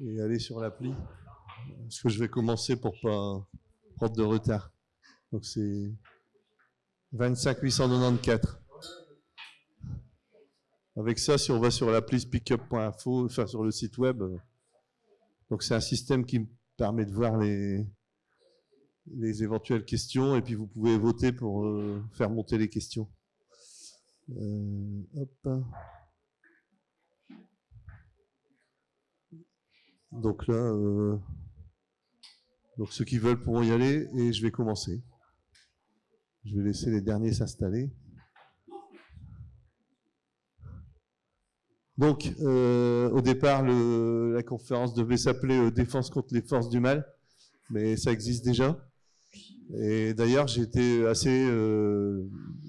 et aller sur l'appli. Parce que je vais commencer pour pas prendre de retard. Donc c'est 25 894. Avec ça, si on va sur l'appli speakup.info, enfin sur le site web, donc c'est un système qui me permet de voir les éventuelles questions et puis vous pouvez voter pour faire monter les questions. Hop. Donc là, donc ceux qui veulent pourront y aller et je vais commencer. Je vais laisser les derniers s'installer. Donc, au départ, la conférence devait s'appeler Défense contre les forces du mal, mais ça existe déjà. Et d'ailleurs, j'ai été assez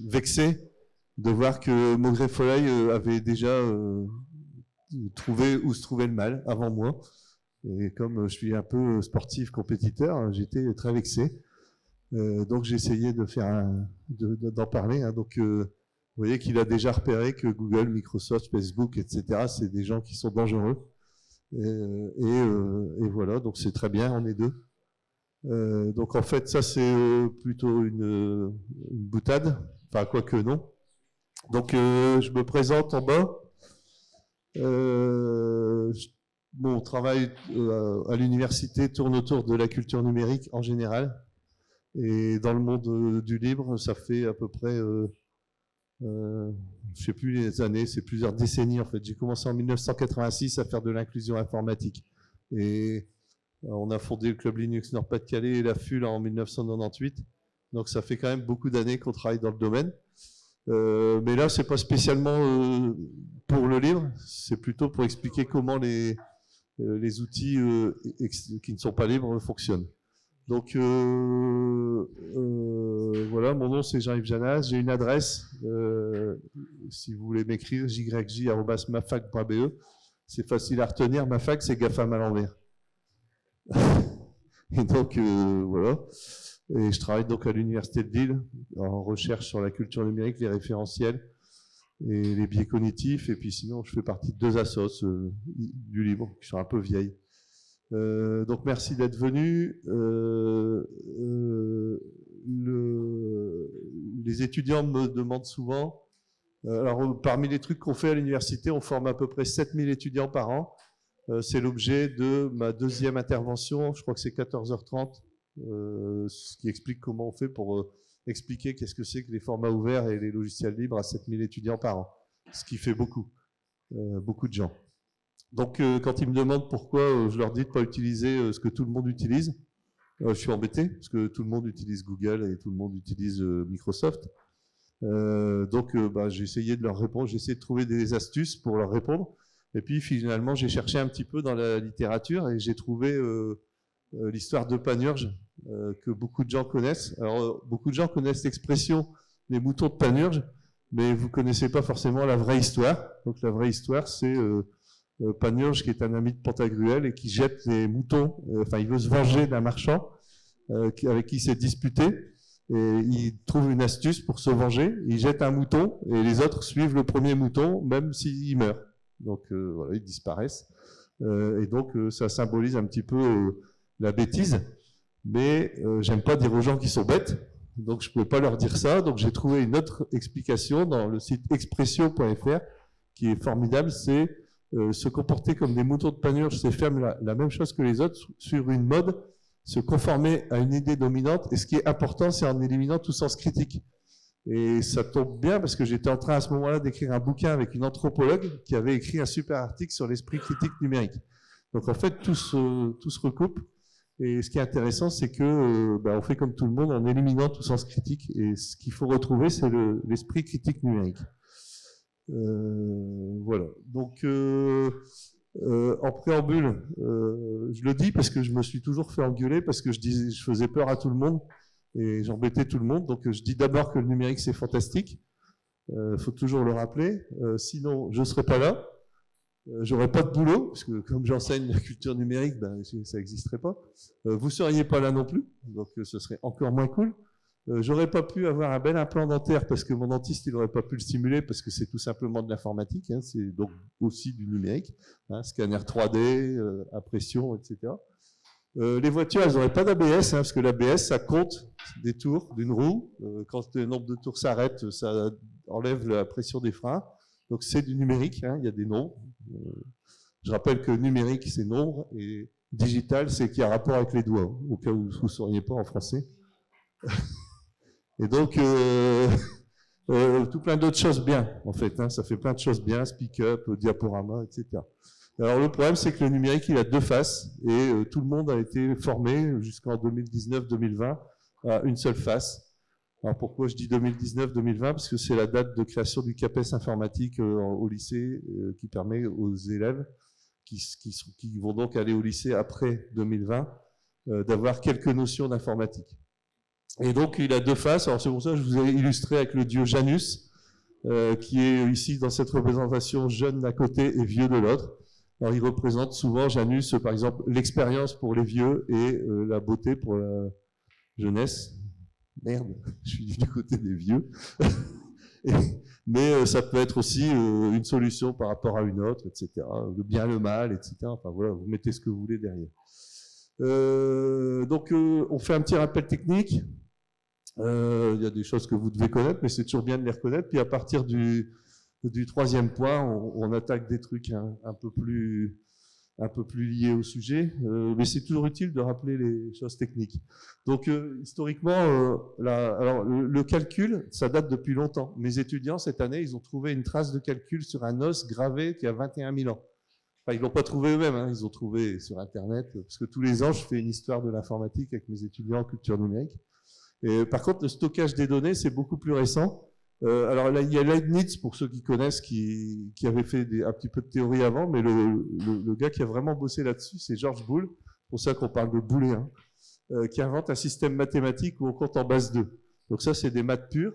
vexé de voir que Maugrey Foley avait déjà trouvé où se trouvait le mal avant moi. Et comme je suis un peu sportif, compétiteur, j'étais très vexé. Donc j'ai essayé de faire d'en parler. Hein. Donc vous voyez qu'il a déjà repéré que Google, Microsoft, Facebook, etc., c'est des gens qui sont dangereux. Et voilà, donc c'est très bien, on est deux. Donc en fait, ça c'est plutôt une boutade, enfin quoique non. Donc je me présente en bas. Mon travail à l'université tourne autour de la culture numérique en général. Et dans le monde du libre, ça fait à peu près, je ne sais plus les années, c'est plusieurs décennies en fait. J'ai commencé en 1986 à faire de l'inclusion informatique. Et on a fondé le Club Linux Nord-Pas-de-Calais et la FUL en 1998. Donc ça fait quand même beaucoup d'années qu'on travaille dans le domaine. Mais là, c'est pas spécialement pour le libre, c'est plutôt pour expliquer comment les outils qui ne sont pas libres fonctionnent. Donc voilà, mon nom c'est Jean-Yves Janas, j'ai une adresse, si vous voulez m'écrire, jj@mafac.be. C'est facile à retenir, Mafac c'est GAFAM à l'envers. Et donc voilà, et je travaille donc à l'université de Lille en recherche sur la culture numérique, les référentiels et les biais cognitifs, et puis sinon je fais partie de deux assos du libre qui sont un peu vieilles. Donc merci d'être venu. Les étudiants me demandent souvent, alors parmi les trucs qu'on fait à l'université, on forme à peu près 7000 étudiants par an. C'est l'objet de ma deuxième intervention, je crois que c'est 14h30, ce qui explique comment on fait pour expliquer qu'est-ce que c'est que les formats ouverts et les logiciels libres à 7000 étudiants par an, ce qui fait beaucoup de gens. Donc quand ils me demandent pourquoi je leur dis de ne pas utiliser ce que tout le monde utilise, je suis embêté, parce que tout le monde utilise Google et tout le monde utilise Microsoft. Donc j'ai essayé de leur répondre, j'ai essayé de trouver des astuces pour leur répondre. Et puis finalement, j'ai cherché un petit peu dans la littérature et j'ai trouvé l'histoire de Panurge que beaucoup de gens connaissent. Alors, beaucoup de gens connaissent l'expression « les moutons de Panurge », mais vous connaissez pas forcément la vraie histoire. Donc la vraie histoire, c'est Panurge qui est un ami de Pantagruel et qui jette les moutons. Enfin, il veut se venger d'un marchand avec qui il s'est disputé. Et il trouve une astuce pour se venger. Il jette un mouton et les autres suivent le premier mouton, même s'il meurt. Donc voilà, ils disparaissent. Et donc ça symbolise un petit peu la bêtise. Mais j'aime pas dire aux gens qu'ils sont bêtes. Donc je pouvais pas leur dire ça. Donc j'ai trouvé une autre explication dans le site expressio.fr qui est formidable. C'est se comporter comme des moutons de Panurge, c'est faire la même chose que les autres, suivre une mode, se conformer à une idée dominante. Et ce qui est important, c'est en éliminant tout sens critique. Et ça tombe bien parce que j'étais en train à ce moment-là d'écrire un bouquin avec une anthropologue qui avait écrit un super article sur l'esprit critique numérique. Donc en fait, tout se recoupe. Et ce qui est intéressant, c'est que on fait comme tout le monde en éliminant tout sens critique. Et ce qu'il faut retrouver, c'est l'esprit critique numérique. Voilà. Donc en préambule, je le dis parce que je me suis toujours fait engueuler parce que je faisais peur à tout le monde. Et j'embêtais tout le monde. Donc je dis d'abord que le numérique c'est fantastique. Faut toujours le rappeler. Sinon, je serais pas là. J'aurais pas de boulot parce que comme j'enseigne la culture numérique, ça n'existerait pas. Vous seriez pas là non plus. Donc ce serait encore moins cool. J'aurais pas pu avoir un bel implant dentaire parce que mon dentiste, il n'aurait pas pu le simuler parce que c'est tout simplement de l'informatique, hein, c'est donc aussi du numérique, hein, scanner 3D, impression, etc. Les voitures, elles n'auraient pas d'ABS, hein, parce que l'ABS, ça compte des tours d'une roue. Quand le nombre de tours s'arrête, ça enlève la pression des freins. Donc c'est du numérique, hein, il y a des nombres. Je rappelle que numérique, c'est nombre, et digital, c'est qu'il y a rapport avec les doigts, au cas où vous ne sauriez pas en français. Et donc, tout plein d'autres choses bien, en fait. Hein, ça fait plein de choses bien, speak-up, diaporama, etc. Alors, le problème, c'est que le numérique, il a deux faces, et tout le monde a été formé jusqu'en 2019-2020 à une seule face. Alors, pourquoi je dis 2019-2020? Parce que c'est la date de création du CAPES informatique au lycée, qui permet aux élèves qui vont donc aller au lycée après 2020 d'avoir quelques notions d'informatique. Et donc, il a deux faces. Alors, c'est pour ça que je vous ai illustré avec le dieu Janus, qui est ici dans cette représentation jeune d'un côté et vieux de l'autre. Alors, il représente souvent, Janus, par exemple, l'expérience pour les vieux et la beauté pour la jeunesse. Merde, je suis du côté des vieux. Mais ça peut être aussi une solution par rapport à une autre, etc. Le bien, le mal, etc. Enfin, voilà, vous mettez ce que vous voulez derrière. Donc, on fait un petit rappel technique. Il y a des choses que vous devez connaître, mais c'est toujours bien de les reconnaître. Puis à partir du troisième point, on attaque des trucs un peu plus liés au sujet, mais c'est toujours utile de rappeler les choses techniques. Donc historiquement, alors le calcul, ça date depuis longtemps. Mes étudiants cette année, ils ont trouvé une trace de calcul sur un os gravé qui a 21 000 ans. Enfin, ils l'ont pas trouvé eux-mêmes, hein, ils ont trouvé sur Internet, parce que tous les ans, je fais une histoire de l'informatique avec mes étudiants en culture numérique. Et par contre, le stockage des données, c'est beaucoup plus récent. Alors là, il y a Leibniz, pour ceux qui connaissent, qui avait fait un petit peu de théorie avant, mais le gars qui a vraiment bossé là-dessus, c'est George Boole, c'est pour ça qu'on parle de booléen, qui invente un système mathématique où on compte en base 2. Donc ça, c'est des maths pures.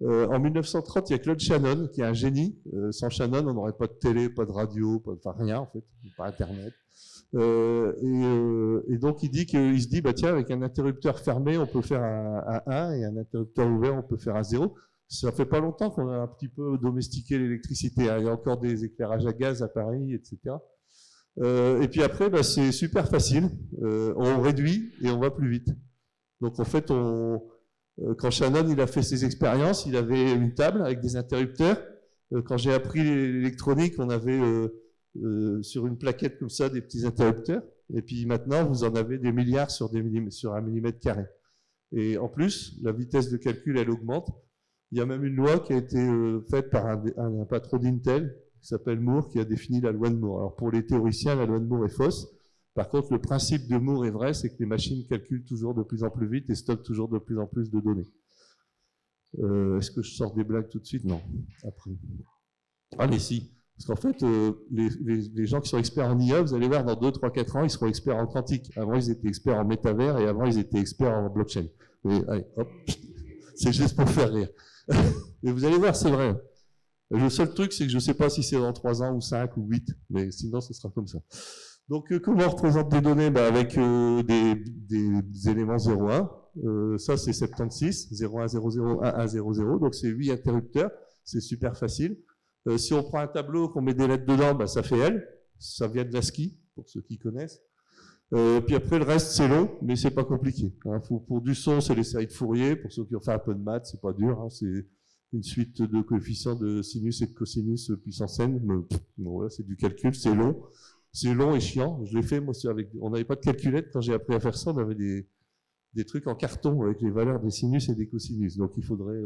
En 1930, il y a Claude Shannon, qui est un génie. Sans Shannon, on n'aurait pas de télé, pas de radio, enfin rien en fait, pas Internet. Et donc il se dit, bah tiens, avec un interrupteur fermé, on peut faire un 1, et un interrupteur ouvert, on peut faire un 0. Ça fait pas longtemps qu'on a un petit peu domestiqué l'électricité. Il y a encore des éclairages à gaz à Paris, etc. Et puis après, bah, c'est super facile. On réduit et on va plus vite. Donc en fait, quand Shannon il a fait ses expériences, il avait une table avec des interrupteurs. Quand j'ai appris l'électronique, on avait sur une plaquette comme ça des petits interrupteurs. Et puis maintenant, vous en avez des milliards sur un millimètre carré. Et en plus, la vitesse de calcul, elle augmente. Il y a même une loi qui a été faite par un patron d'Intel, qui s'appelle Moore, qui a défini la loi de Moore. Alors pour les théoriciens, la loi de Moore est fausse. Par contre, le principe de Moore est vrai, c'est que les machines calculent toujours de plus en plus vite et stockent toujours de plus en plus de données. Est-ce que je sors des blagues tout de suite? Non. Après. Allez, si. Parce qu'en fait, les gens qui sont experts en IA, vous allez voir, dans 2, 3, 4 ans, ils seront experts en quantique. Avant, ils étaient experts en métavers et avant, ils étaient experts en blockchain. Mais, allez, hop. C'est juste pour faire rire. Mais vous allez voir, c'est vrai. Le seul truc, c'est que je ne sais pas si c'est dans 3 ans ou 5 ou 8, mais sinon, ce sera comme ça. Donc, comment on représente des données? Avec des éléments 0,1. Ça, c'est 76, 0,1, 0,0, 1, 1, 0,0. Donc, c'est 8 interrupteurs. C'est super facile. Si on prend un tableau, qu'on met des lettres dedans, ça fait L. Ça vient de l'ASCII, pour ceux qui connaissent. Puis après, le reste, c'est long, mais c'est pas compliqué. Hein. Pour du son, c'est les séries de Fourier. Pour ceux qui ont fait un peu de maths, c'est pas dur. Hein. C'est une suite de coefficients de sinus et de cosinus puissance n. Bon, voilà, c'est du calcul, c'est long. C'est long et chiant. Je l'ai fait, moi, on n'avait pas de calculette. Quand j'ai appris à faire ça, on avait des trucs en carton avec les valeurs des sinus et des cosinus. Donc, il faudrait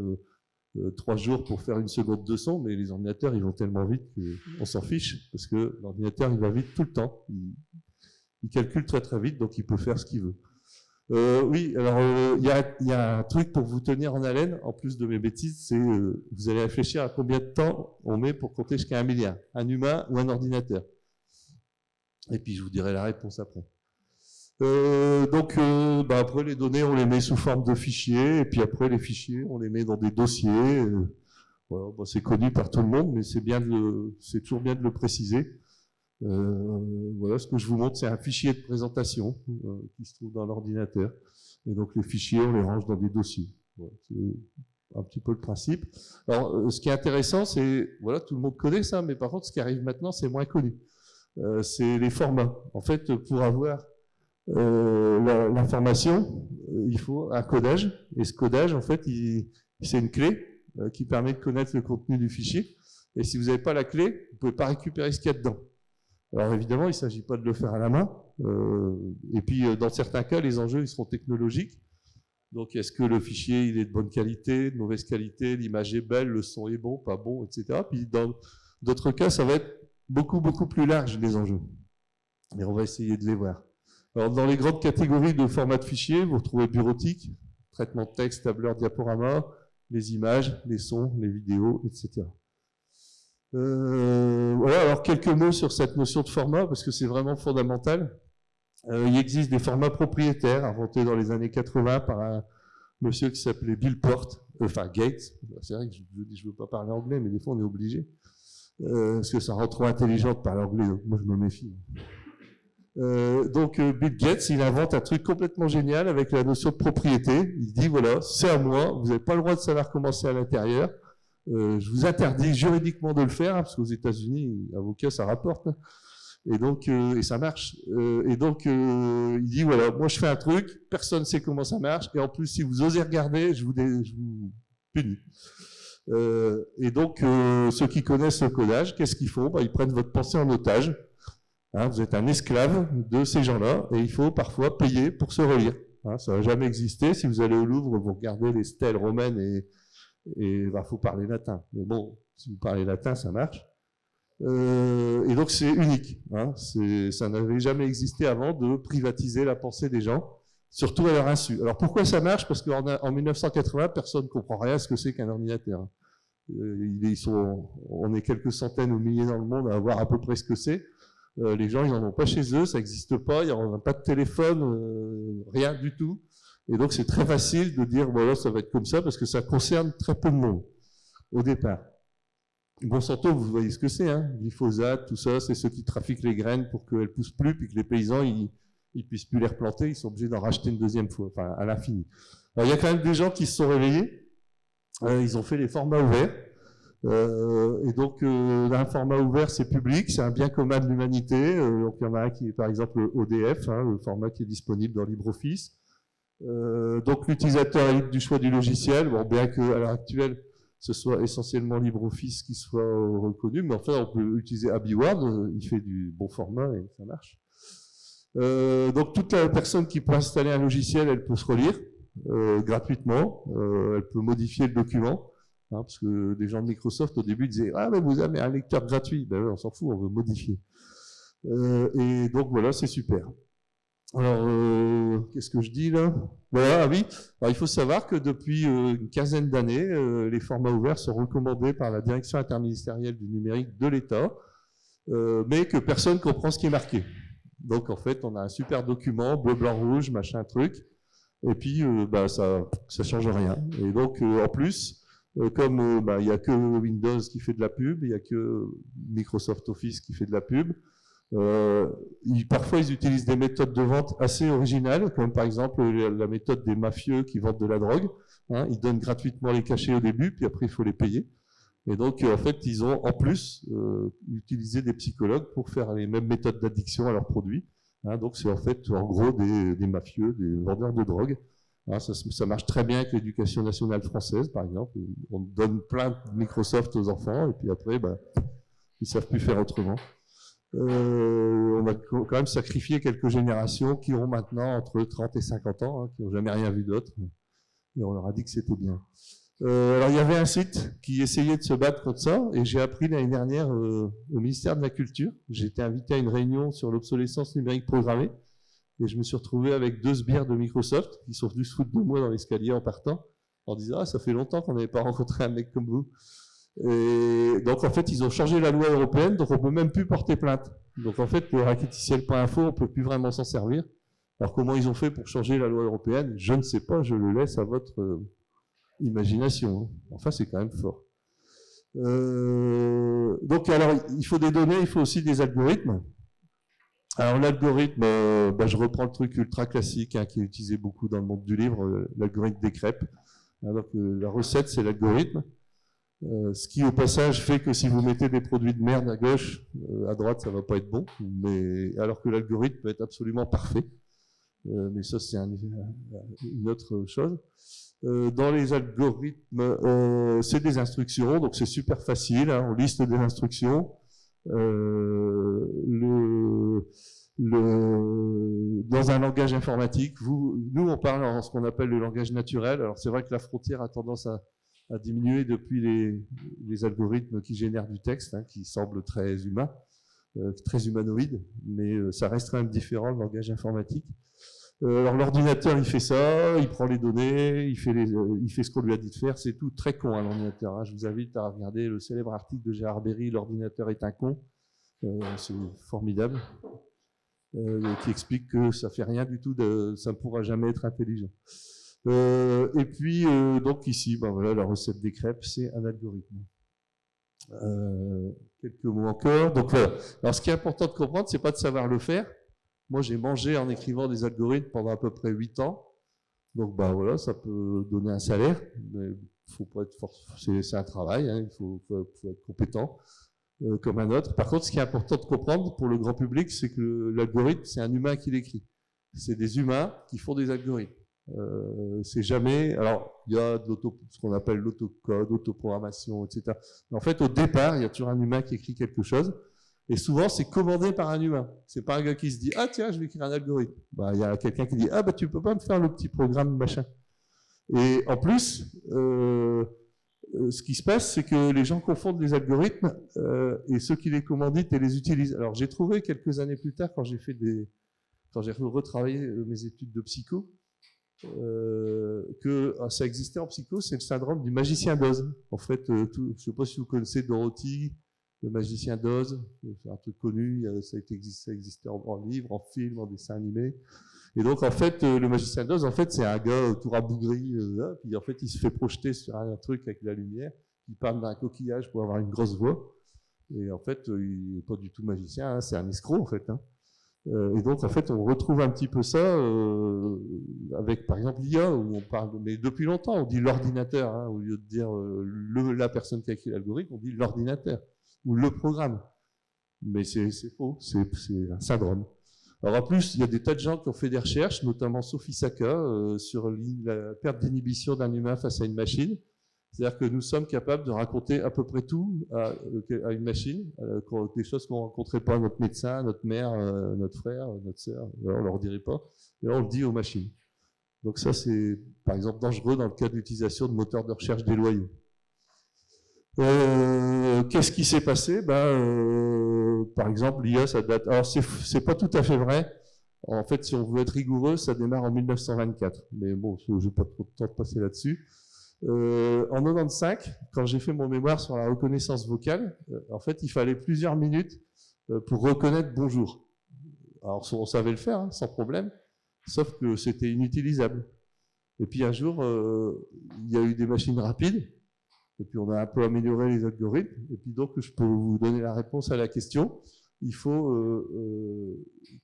3 jours pour faire une seconde de son, mais les ordinateurs, ils vont tellement vite qu'on s'en fiche, parce que l'ordinateur, il va vite tout le temps. Il calcule très très vite, donc il peut faire ce qu'il veut. Oui, alors il y a un truc pour vous tenir en haleine, en plus de mes bêtises, c'est vous allez réfléchir à combien de temps on met pour compter jusqu'à 1 milliard, un humain ou un ordinateur. Et puis je vous dirai la réponse après. Donc après les données, on les met sous forme de fichiers, et puis après les fichiers, on les met dans des dossiers. Voilà, c'est connu par tout le monde, mais c'est toujours bien de le préciser. Voilà, ce que je vous montre, c'est un fichier de présentation qui se trouve dans l'ordinateur. Et donc les fichiers, on les range dans des dossiers. Voilà, c'est un petit peu le principe. Alors, ce qui est intéressant, c'est, voilà, tout le monde connaît ça, mais par contre, ce qui arrive maintenant, c'est moins connu. C'est les formats. En fait, pour avoir l'information, il faut un codage. Et ce codage, en fait, c'est une clé qui permet de connaître le contenu du fichier. Et si vous n'avez pas la clé, vous ne pouvez pas récupérer ce qu'il y a dedans. Alors évidemment, il ne s'agit pas de le faire à la main. Et puis, dans certains cas, les enjeux ils seront technologiques. Donc, est-ce que le fichier il est de bonne qualité, de mauvaise qualité, l'image est belle, le son est bon, pas bon, etc. Puis dans d'autres cas, ça va être beaucoup, beaucoup plus large, les enjeux. Et on va essayer de les voir. Alors, dans les grandes catégories de format de fichier, vous retrouvez bureautique, traitement de texte, tableur, diaporama, les images, les sons, les vidéos, etc. Voilà, alors quelques mots sur cette notion de format, parce que c'est vraiment fondamental. Il existe des formats propriétaires inventés dans les années 80 par un monsieur qui s'appelait Bill Porte, enfin Gates. C'est vrai que je ne veux pas parler anglais, mais des fois on est obligé, parce que ça rend trop intelligent de parler anglais, donc moi je me méfie. Donc Bill Gates, il invente un truc complètement génial avec la notion de propriété. Il dit voilà, c'est à moi, vous n'avez pas le droit de savoir comment c'est à l'intérieur. Je vous interdis juridiquement de le faire, hein, parce qu'aux États-Unis, avocat, ça rapporte. Hein. Et donc, et ça marche. Il dit voilà, moi je fais un truc, personne ne sait comment ça marche, et en plus, si vous osez regarder, je vous punis. Et donc, ceux qui connaissent le codage, qu'est-ce qu'ils font? Ils prennent votre pensée en otage. Hein, vous êtes un esclave de ces gens-là, et il faut parfois payer pour se relire. Hein, ça n'a jamais existé. Si vous allez au Louvre, vous regardez les stèles romaines et faut parler latin. Mais bon, si vous parlez latin, ça marche. Et donc c'est unique. Hein, ça n'avait jamais existé avant de privatiser la pensée des gens, surtout à leur insu. Alors pourquoi ça marche? Parce qu'en 1980, personne ne comprend rien à ce que c'est qu'un ordinateur. On est quelques centaines ou milliers dans le monde à voir à peu près ce que c'est. Les gens, ils n'en ont pas chez eux, ça n'existe pas, il n'y a pas de téléphone, rien du tout. Et donc c'est très facile de dire, voilà, ça va être comme ça, parce que ça concerne très peu de monde, au départ. Monsanto, vous voyez ce que c'est, hein, glyphosate, tout ça, c'est ceux qui trafiquent les graines pour qu'elles poussent plus, puis que les paysans, ils puissent plus les replanter, ils sont obligés d'en racheter une deuxième fois, enfin, à l'infini. Alors, il y a quand même des gens qui se sont réveillés, ils ont fait les formats ouverts, et donc, un format ouvert, c'est public, c'est un bien commun de l'humanité, donc il y en a un qui est, par exemple, le ODF, hein, le format qui est disponible dans LibreOffice. Donc, l'utilisateur est libre du choix du logiciel, bon, bien qu'à l'heure actuelle, ce soit essentiellement LibreOffice qui soit reconnu, mais enfin, on peut utiliser AbiWord, il fait du bon format et ça marche. Donc, toute la personne qui peut installer un logiciel, elle peut se relire gratuitement, elle peut modifier le document, hein, parce que des gens de Microsoft, au début, disaient « Ah, mais vous avez un lecteur gratuit ». Ben, on s'en fout, on veut modifier. Et donc, voilà, c'est super. Alors, qu'est-ce que je dis là? Voilà, oui. Alors, il faut savoir que depuis une quinzaine d'années, les formats ouverts sont recommandés par la direction interministérielle du numérique de l'État, mais que personne ne comprend ce qui est marqué. Donc, en fait, on a un super document, bleu, blanc, rouge, machin, truc, et puis ça change rien. Et donc, en plus, comme il n'y a que Windows qui fait de la pub, il n'y a que Microsoft Office qui fait de la pub, parfois, ils utilisent des méthodes de vente assez originales, comme par exemple la méthode des mafieux qui vendent de la drogue. Hein, ils donnent gratuitement les cachets au début, puis après, il faut les payer. Et donc, en fait, ils ont en plus utilisé des psychologues pour faire les mêmes méthodes d'addiction à leurs produits. Hein, donc, c'est en fait, en gros, des mafieux, des vendeurs de drogue. Hein, ça marche très bien avec l'éducation nationale française, par exemple. On donne plein de Microsoft aux enfants, et puis après, ils savent plus faire autrement. On a quand même sacrifié quelques générations qui ont maintenant entre 30 et 50 ans, hein, qui n'ont jamais rien vu d'autre, et on leur a dit que c'était bien. Alors il y avait un site qui essayait de se battre contre ça, et j'ai appris l'année dernière au ministère de la Culture, j'ai été invité à une réunion sur l'obsolescence numérique programmée, et je me suis retrouvé avec 2 sbires de Microsoft qui sont venus se foutre de moi dans l'escalier en partant, en disant « Ah, ça fait longtemps qu'on n'avait pas rencontré un mec comme vous ». Et donc en fait ils ont changé la loi européenne, donc on peut même plus porter plainte. Donc en fait le racketiciel.info on peut plus vraiment s'en servir. Alors comment ils ont fait pour changer la loi européenne? Je ne sais pas, je le laisse à votre imagination. Enfin c'est quand même fort. Donc alors il faut des données, il faut aussi des algorithmes. Alors l'algorithme, je reprends le truc ultra classique hein, qui est utilisé beaucoup dans le monde du livre, l'algorithme des crêpes. Alors que la recette, c'est l'algorithme. Ce qui, au passage, fait que si vous mettez des produits de merde à gauche, à droite, ça va pas être bon. Mais, alors que l'algorithme peut être absolument parfait. Mais ça, c'est une autre chose. Dans les algorithmes, c'est des instructions, donc c'est super facile. Hein, on liste des instructions. Dans un langage informatique, nous, on parle en ce qu'on appelle le langage naturel. Alors, c'est vrai que la frontière a tendance à diminuer depuis les algorithmes qui génèrent du texte, hein, qui semblent très humains, très humanoïdes, mais ça reste quand même différent, le langage informatique. Alors l'ordinateur, il fait ça, il prend les données, il fait ce qu'on lui a dit de faire, c'est tout très con, hein, l'ordinateur. Hein. Je vous invite à regarder le célèbre article de Gérard Berry, l'ordinateur est un con. C'est formidable, qui explique que ça fait rien du tout, ça ne pourra jamais être intelligent. Et puis, donc ici, ben voilà, la recette des crêpes, c'est un algorithme. Quelques mots encore. Donc voilà. Alors, ce qui est important de comprendre, c'est pas de savoir le faire. Moi, j'ai mangé en écrivant des algorithmes pendant à peu près 8 ans. Donc, ben voilà, ça peut donner un salaire, mais faut pas être c'est un travail, hein, il faut être compétent. Comme un autre. Par contre, ce qui est important de comprendre pour le grand public, c'est que l'algorithme, c'est un humain qui l'écrit. C'est des humains qui font des algorithmes. C'est jamais. Alors, il y a ce qu'on appelle l'autocode, l'autoprogrammation, etc. Mais en fait, au départ, il y a toujours un humain qui écrit quelque chose. Et souvent, c'est commandé par un humain. C'est pas un gars qui se dit ah tiens, je vais écrire un algorithme. Bah, il y a quelqu'un qui dit ah bah tu peux pas me faire le petit programme machin. Et en plus, ce qui se passe, c'est que les gens confondent les algorithmes et ceux qui les commanditent et les utilisent. Alors, j'ai trouvé quelques années plus tard, quand j'ai retravaillé mes études de psycho, que ça existait en psycho, c'est le syndrome du magicien d'Oz. En fait, je ne sais pas si vous connaissez Dorothy, le magicien d'Oz, c'est un truc connu, ça existait en livre, en film, en dessin animé. Et donc, en fait, le magicien d'Oz, en fait, c'est un gars tout rabougri, puis en fait, il se fait projeter sur un truc avec la lumière, il parle d'un coquillage pour avoir une grosse voix, et en fait, il n'est pas du tout magicien, hein, c'est un escroc, en fait. Hein. Et donc, en fait, on retrouve un petit peu ça avec, par exemple, l'IA, où on parle, mais depuis longtemps, on dit l'ordinateur, hein, au lieu de dire la personne qui a écrit l'algorithme, on dit l'ordinateur, ou le programme. Mais c'est faux, c'est un syndrome. Alors en plus, il y a des tas de gens qui ont fait des recherches, notamment Sophie Saka, sur la perte d'inhibition d'un humain face à une machine. C'est-à-dire que nous sommes capables de raconter à peu près tout à une machine, des choses qu'on ne rencontrait pas à notre médecin, notre mère, notre frère, notre sœur, on ne leur dirait pas, et là on le dit aux machines. Donc ça c'est par exemple dangereux dans le cas de l'utilisation de moteurs de recherche déloyaux. Qu'est-ce qui s'est passé? Par exemple, l'IA, ça date. Alors, c'est pas tout à fait vrai. En fait, si on veut être rigoureux, ça démarre en 1924. Mais bon, je n'ai pas trop de temps de passer là-dessus. En 95, quand j'ai fait mon mémoire sur la reconnaissance vocale, en fait, il fallait plusieurs minutes pour reconnaître bonjour. Alors, on savait le faire, hein, sans problème, sauf que c'était inutilisable. Et puis un jour, il y a eu des machines rapides. Et puis on a un peu amélioré les algorithmes. Et puis donc je peux vous donner la réponse à la question. Il faut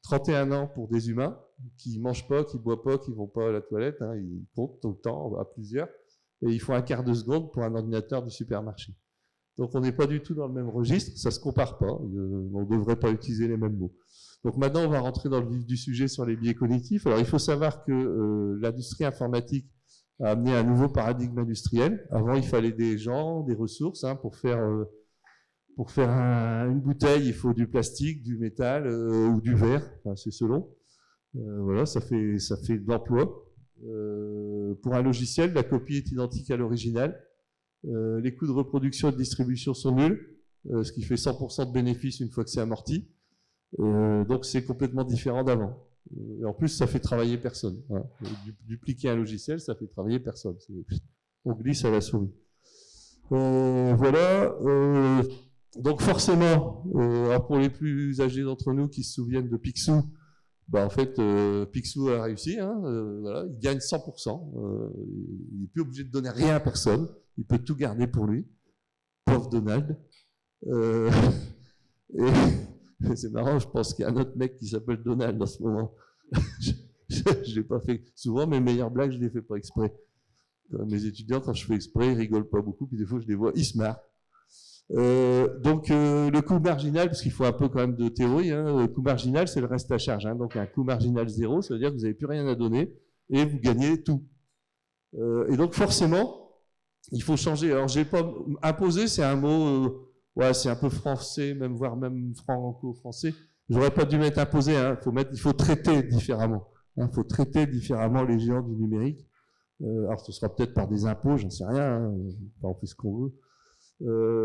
31 ans pour des humains qui ne mangent pas, qui ne boivent pas, qui ne vont pas à la toilette. Hein, ils comptent tout le temps à plusieurs. Et il faut un quart de seconde pour un ordinateur du supermarché. Donc on n'est pas du tout dans le même registre. Ça ne se compare pas. On ne devrait pas utiliser les mêmes mots. Donc maintenant on va rentrer dans le vif du sujet sur les biais cognitifs. Alors il faut savoir que l'industrie informatique a amené un nouveau paradigme industriel. Avant, il fallait des gens, des ressources. Hein, pour faire une bouteille, il faut du plastique, du métal ou du verre. Enfin, c'est selon. Voilà, ça fait de l'emploi. Pour un logiciel, la copie est identique à l'original. Les coûts de reproduction et de distribution sont nuls, ce qui fait 100% de bénéfices une fois que c'est amorti. Donc, c'est complètement différent d'avant. Et en plus, ça fait travailler personne. Hein. Dupliquer un logiciel, ça fait travailler personne. On glisse à la souris. Voilà. Donc forcément, pour les plus âgés d'entre nous qui se souviennent de Picsou, en fait, Picsou a réussi. Hein, voilà, il gagne 100%. Il n'est plus obligé de donner rien à personne. Il peut tout garder pour lui. Pauvre Donald. C'est marrant, je pense qu'il y a un autre mec qui s'appelle Donald en ce moment. Je l'ai pas fait souvent, mes meilleures blagues, je les fais pas exprès. Mes étudiants, quand je fais exprès, ils rigolent pas beaucoup, puis des fois je les vois, ils se marrent. Le coût marginal, parce qu'il faut un peu quand même de théorie, hein, le coût marginal, c'est le reste à charge. Hein, donc un coût marginal 0, ça veut dire que vous n'avez plus rien à donner et vous gagnez tout. Et donc forcément, il faut changer. Alors j'ai pas imposer, c'est un mot, ouais, c'est un peu français, même voire même franco-français. J'aurais pas dû mettre imposer. Hein, il faut traiter différemment. Il faut traiter différemment les géants du numérique. Alors ce sera peut-être par des impôts, j'en sais rien. Hein, on fait ce qu'on veut.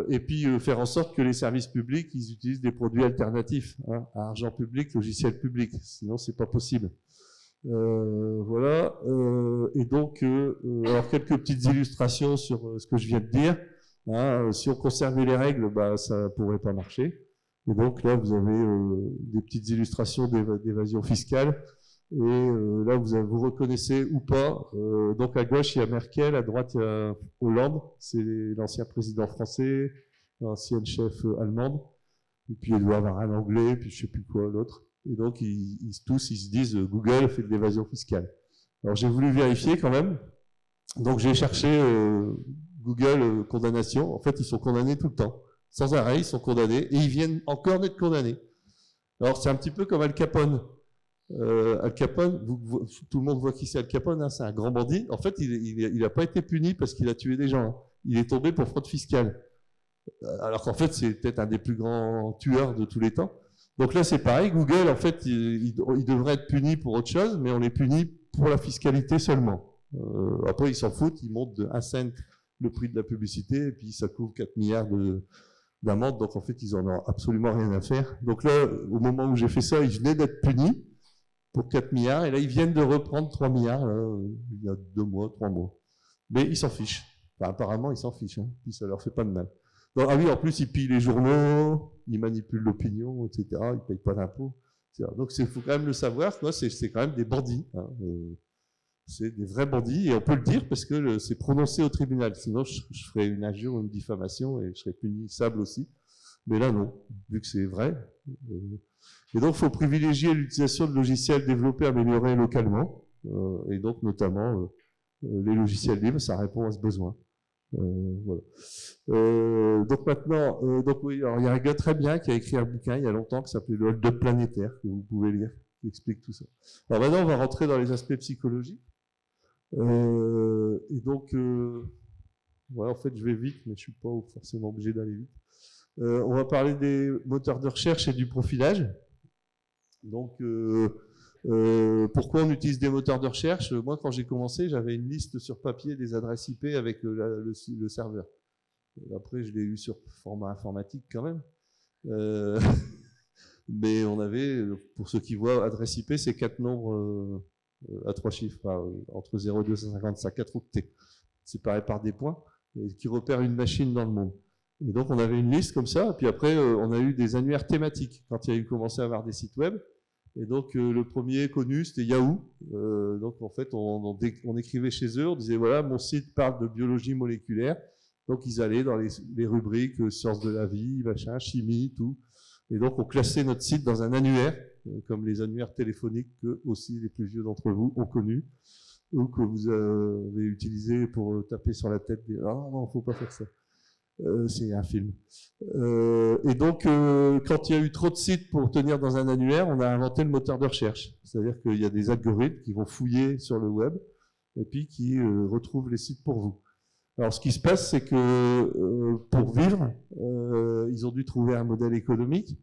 Et puis faire en sorte que les services publics ils utilisent des produits alternatifs, hein, à argent public, logiciel public, sinon c'est pas possible. Voilà. Et donc, alors quelques petites illustrations sur ce que je viens de dire. Hein, si on conservait les règles, bah, ça pourrait pas marcher. Et donc là, vous avez des petites illustrations d'évasion fiscale. Et là, vous reconnaissez ou pas. Donc à gauche, il y a Merkel, à droite, il y a Hollande, c'est l'ancien président français, l'ancienne chef allemande. Et puis il doit avoir un anglais, puis je sais plus quoi l'autre. Et donc ils se disent Google fait de l'évasion fiscale. Alors j'ai voulu vérifier quand même. Donc j'ai cherché Google condamnation. En fait, ils sont condamnés tout le temps, sans arrêt, ils sont condamnés et ils viennent encore d'être condamnés. Alors c'est un petit peu comme Al Capone. Al Capone, tout le monde voit qui c'est Al Capone, hein, c'est un grand bandit. En fait, il n'a pas été puni parce qu'il a tué des gens. Hein. Il est tombé pour fraude fiscale. Alors qu'en fait, c'est peut-être un des plus grands tueurs de tous les temps. Donc là, c'est pareil. Google, en fait, il devrait être puni pour autre chose, mais on les punit pour la fiscalité seulement. Après, ils s'en foutent. Ils montent de 1 cent le prix de la publicité, et puis ça couvre 4 milliards d'amende. Donc en fait, ils en ont absolument rien à faire. Donc là, au moment où j'ai fait ça, ils venaient d'être punis pour 4 milliards, et là, ils viennent de reprendre 3 milliards, là, il y a 2 mois, 3 mois. Mais ils s'en fichent. Enfin, apparemment, ils s'en fichent, hein, puis ça leur fait pas de mal. Donc, ah oui, en plus, ils pillent les journaux, ils manipulent l'opinion, etc., ils payent pas d'impôts. Donc, il faut quand même le savoir, quoi, c'est quand même des bandits. Hein, c'est des vrais bandits, et on peut le dire parce que c'est prononcé au tribunal. Sinon, je ferais une injure ou une diffamation, et je serais punissable aussi. Mais là, non, vu que c'est vrai. Et donc, il faut privilégier l'utilisation de logiciels développés, améliorés localement, et donc notamment les logiciels libres, ça répond à ce besoin. Voilà. Donc maintenant, oui, alors il y a un gars très bien qui a écrit un bouquin il y a longtemps qui s'appelait Le hold-up planétaire, que vous pouvez lire, qui explique tout ça. Alors maintenant, on va rentrer dans les aspects psychologiques. Et donc, voilà, en fait, je vais vite, mais je suis pas forcément obligé d'aller vite. On va parler des moteurs de recherche et du profilage. Donc, pourquoi on utilise des moteurs de recherche? Moi, quand j'ai commencé, j'avais une liste sur papier des adresses IP avec le serveur. Après, je l'ai eu sur format informatique quand même. Mais on avait, pour ceux qui voient, adresse IP, c'est 4 nombres à 3 chiffres, entre 0 et 255, 4 octets, séparés par des points, et qui repèrent une machine dans le monde. Et donc, on avait une liste comme ça, et puis après, on a eu des annuaires thématiques, quand il y a eu commencé à avoir des sites web. Et donc, le premier connu, c'était Yahoo. Donc, en fait, on écrivait chez eux, on disait, voilà, mon site parle de biologie moléculaire. Donc, ils allaient dans les rubriques sciences de la vie, machin, chimie, tout. Et donc, on classait notre site dans un annuaire, comme les annuaires téléphoniques que aussi les plus vieux d'entre vous ont connus, ou que vous avez utilisé pour taper sur la tête des... Ah non, faut pas faire ça. C'est un film. Et donc, quand il y a eu trop de sites pour tenir dans un annuaire, on a inventé le moteur de recherche. C'est-à-dire qu'il y a des algorithmes qui vont fouiller sur le web et puis qui retrouvent les sites pour vous. Alors, ce qui se passe, c'est que pour vivre, ils ont dû trouver un modèle économique.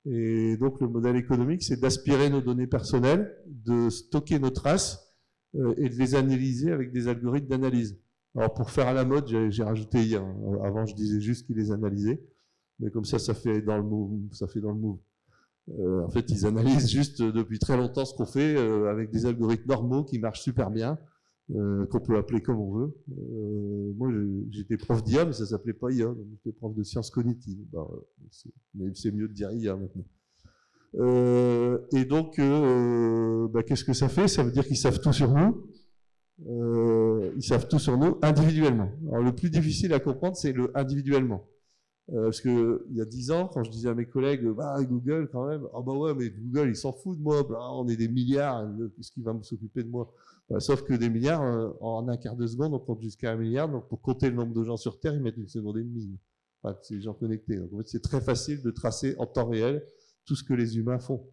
Et donc, le modèle économique, c'est d'aspirer nos données personnelles, de stocker nos traces et de les analyser avec des algorithmes d'analyse. Alors, pour faire à la mode, j'ai rajouté hier. Avant, je disais juste qu'ils les analysaient. Mais comme ça fait dans le move. En fait, ils analysent juste depuis très longtemps ce qu'on fait avec des algorithmes normaux qui marchent super bien, qu'on peut appeler comme on veut. Moi, j'étais prof d'IA, mais ça s'appelait pas IA. J'étais prof de sciences cognitives. Mais c'est mieux de dire IA maintenant. Et donc, qu'est-ce que ça fait? Ça veut dire qu'ils savent tout sur nous. Ils savent tout sur nous individuellement. Alors, le plus difficile à comprendre, c'est le individuellement. Parce que il y a 10 ans, quand je disais à mes collègues, bah Google quand même, ah bah ouais, mais Google il s'en fout de moi, bah, on est des milliards, qu'est-ce qui va s'occuper de moi? Bah, sauf que des milliards, en un quart de seconde, on compte jusqu'à 1 milliard, donc pour compter le nombre de gens sur Terre, ils mettent 1,5 secondes. Enfin, c'est les gens connectés. Donc, en fait, c'est très facile de tracer en temps réel tout ce que les humains font.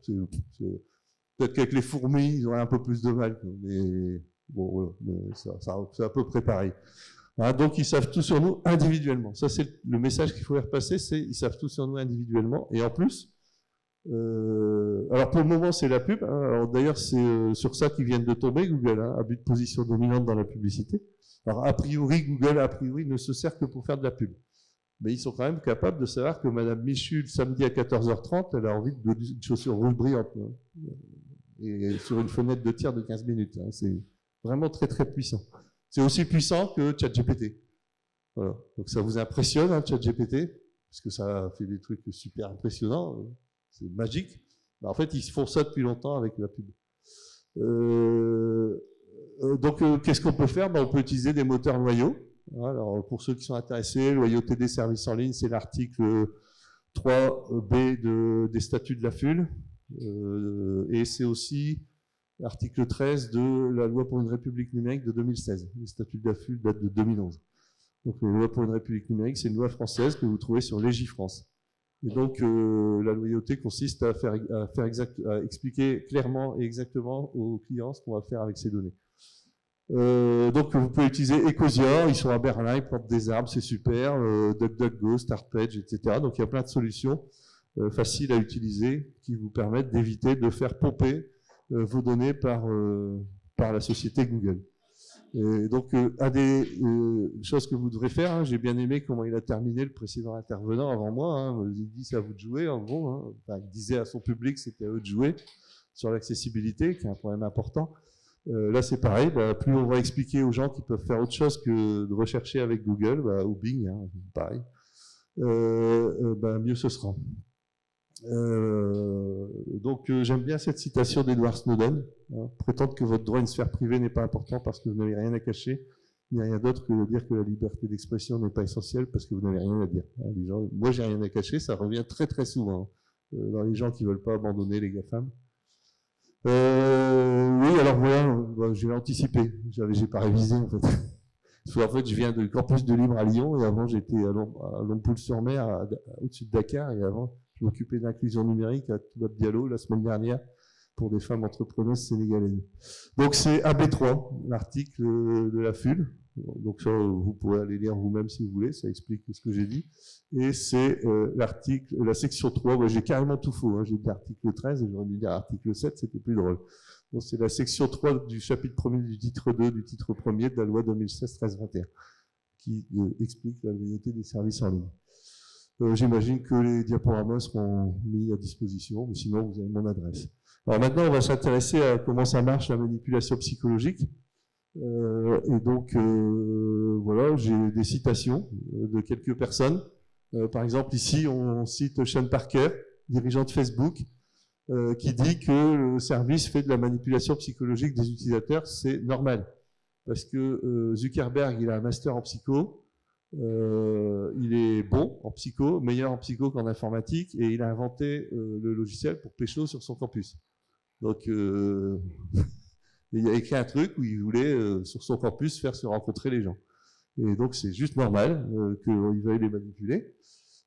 Peut-être qu'avec les fourmis, ils auraient un peu plus de mal, mais bon, voilà, mais c'est à peu près pareil. Hein, donc ils savent tout sur nous individuellement. Ça c'est le message qu'il faut faire passer, c'est ils savent tout sur nous individuellement. Et en plus, alors pour le moment c'est la pub. Hein, alors d'ailleurs c'est sur ça qu'ils viennent de tomber Google, hein, abus de position dominante dans la publicité. Alors a priori Google ne se sert que pour faire de la pub. Mais ils sont quand même capables de savoir que Madame Michu, le samedi à 14h30, elle a envie d'une chaussure rouge brillante. Hein, et sur une fenêtre de tir de 15 minutes. Hein, c'est vraiment très très puissant. C'est aussi puissant que ChatGPT. Voilà. Donc ça vous impressionne, hein, ChatGPT, parce que ça fait des trucs super impressionnants, c'est magique. Mais en fait, ils font ça depuis longtemps avec la pub. Donc, qu'est-ce qu'on peut faire? On peut utiliser des moteurs loyaux. Alors, pour ceux qui sont intéressés, loyauté des services en ligne, c'est l'article 3B des statuts de la FUL. Et c'est aussi l'article 13 de la loi pour une république numérique de 2016. Les statuts de la FUL datent de 2011. Donc, la loi pour une république numérique, c'est une loi française que vous trouvez sur Légifrance. Et donc, la loyauté consiste à expliquer clairement et exactement aux clients ce qu'on va faire avec ces données. Donc, vous pouvez utiliser Ecosia, ils sont à Berlin, ils portent des arbres, c'est super, DuckDuckGo, Startpage, etc. Donc, il y a plein de solutions faciles à utiliser qui vous permettent d'éviter de faire pomper vos données par la société Google. Et donc, un des choses que vous devrez faire, hein, j'ai bien aimé comment il a terminé le précédent intervenant avant moi. Hein, il dit c'est à vous de jouer, en gros. Hein. Enfin, il disait à son public c'était à eux de jouer sur l'accessibilité, qui est un problème important. Là, c'est pareil. Plus on va expliquer aux gens qui peuvent faire autre chose que de rechercher avec Google ou Bing, hein, pareil, mieux ce sera. Donc j'aime bien cette citation d'Edward Snowden, hein, prétendre que votre droit à une sphère privée n'est pas important parce que vous n'avez rien à cacher, il n'y a rien d'autre que de dire que la liberté d'expression n'est pas essentielle parce que vous n'avez rien à dire. Hein, les gens, moi j'ai rien à cacher, ça revient très très souvent dans les gens qui veulent pas abandonner les GAFAM. Oui, alors voilà, j'ai anticipé, j'ai pas révisé en fait. Parce qu'en fait, je viens du campus de Libre à Lyon et avant j'étais à Lompoul-sur-Mer, au-dessus de Dakar, et avant je m'occupais d'inclusion numérique à Toubab Diallo la semaine dernière pour des femmes entrepreneuses sénégalaises. Donc c'est AB3, l'article de la FUL. Donc ça, vous pouvez aller lire vous-même si vous voulez, ça explique ce que j'ai dit. Et c'est la section 3, ouais, j'ai carrément tout faux, hein. J'ai dit article 13 et j'aurais dû dire article 7, c'était plus drôle. Donc c'est la section 3 du chapitre 1er du titre 2 du titre 1er de la loi 2016-1321 qui explique la loyauté des services en ligne. J'imagine que les diaporamas seront mis à disposition, mais sinon vous avez mon adresse. Alors maintenant, on va s'intéresser à comment ça marche la manipulation psychologique. Et donc, voilà, j'ai des citations de quelques personnes. Par exemple, ici, on cite Sean Parker, dirigeant de Facebook, qui dit que le service fait de la manipulation psychologique des utilisateurs, c'est normal. Parce que Zuckerberg, il a un master en psycho, il est bon en psycho, meilleur en psycho qu'en informatique, et il a inventé le logiciel pour pécho sur son campus. Donc, il a écrit un truc où il voulait, sur son campus, faire se rencontrer les gens. Et donc, c'est juste normal qu'il veuille les manipuler.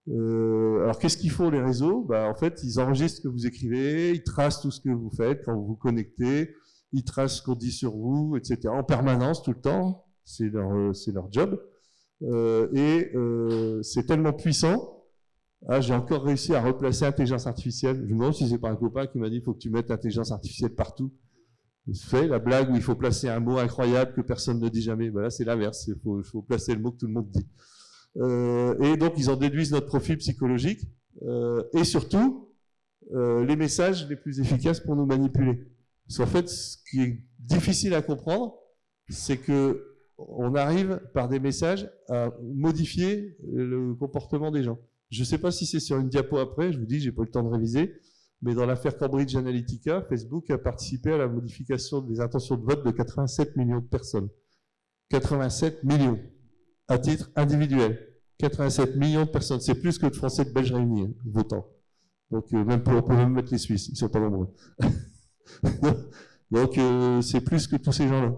Alors, qu'est-ce qu'ils font, les réseaux? En fait, ils enregistrent ce que vous écrivez, ils tracent tout ce que vous faites quand vous vous connectez, ils tracent ce qu'on dit sur vous, etc. En permanence, tout le temps. C'est leur job. C'est tellement puissant. J'ai encore réussi à replacer intelligence artificielle. Je me demande si c'est pas un copain qui m'a dit il faut que tu mettes intelligence artificielle partout. Je fais la blague où il faut placer un mot incroyable que personne ne dit jamais. Là, c'est l'inverse. Il faut placer le mot que tout le monde dit. Et donc, ils en déduisent notre profil psychologique et surtout les messages les plus efficaces pour nous manipuler. Parce qu'en fait, ce qui est difficile à comprendre, c'est que on arrive par des messages à modifier le comportement des gens. Je ne sais pas si c'est sur une diapo après, je vous dis, j'ai pas eu le temps de réviser, mais dans l'affaire Cambridge Analytica, Facebook a participé à la modification des intentions de vote de 87 millions de personnes. 87 millions, à titre individuel. 87 millions de personnes. C'est plus que de Français et de Belges réunis, hein, votants. Donc, on peut même mettre les Suisses. Ils sont pas nombreux. Donc, c'est plus que tous ces gens-là.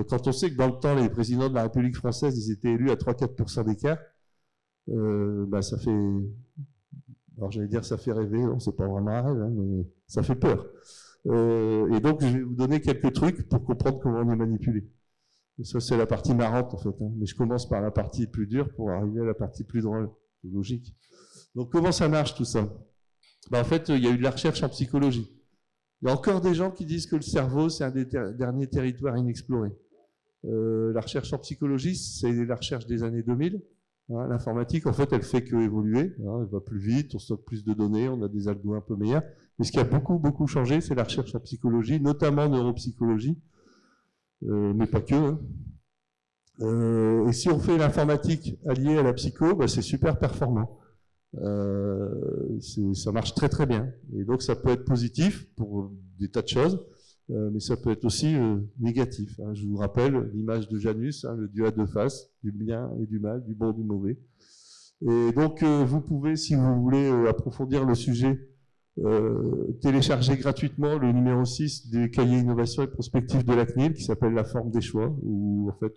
Quand on sait que dans le temps, les présidents de la République française, ils étaient élus à 3-4% d'écart, ça fait... Alors, j'allais dire, ça fait rêver. Non, c'est pas vraiment un rêve, hein, mais ça fait peur. Et donc, je vais vous donner quelques trucs pour comprendre comment on est manipulé. Et ça, c'est la partie marrante, en fait. Hein. Mais je commence par la partie plus dure pour arriver à la partie plus drôle. C'est logique. Donc, comment ça marche, tout ça? En fait, il y a eu de la recherche en psychologie. Il y a encore des gens qui disent que le cerveau, c'est un des derniers territoires inexplorés. La recherche en psychologie, c'est la recherche des années 2000. Hein, l'informatique, en fait, elle fait que évoluer. Hein, elle va plus vite, on stocke plus de données, on a des algos un peu meilleurs. Mais ce qui a beaucoup changé, c'est la recherche en psychologie, notamment neuropsychologie, mais pas que. Hein. Et si on fait l'informatique alliée à la psycho, c'est super performant. Ça marche très bien. Et donc ça peut être positif pour des tas de choses, mais ça peut être aussi négatif. Hein. Je vous rappelle l'image de Janus, hein, le dieu à deux faces, du bien et du mal, du bon et du mauvais. Et donc vous pouvez, si vous voulez approfondir le sujet, télécharger gratuitement le numéro 6 des cahiers innovation et prospective de la CNIL qui s'appelle La forme des choix, où en fait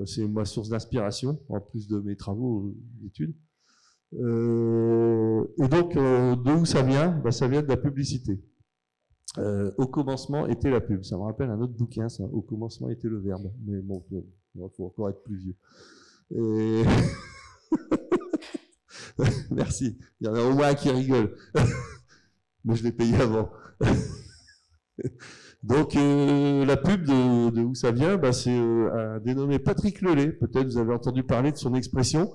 c'est ma source d'inspiration en plus de mes travaux d'études. Et donc de où ça vient? Ça vient de la publicité. Au commencement était la pub. Ça me rappelle un autre bouquin, ça. Au commencement était le verbe. Mais bon, il faut encore être plus vieux. Et... Merci. Il y en a au moins un qui rigole. Mais je l'ai payé avant. Donc, la pub de où ça vient, c'est un dénommé Patrick Lelay. Peut-être vous avez entendu parler de son expression,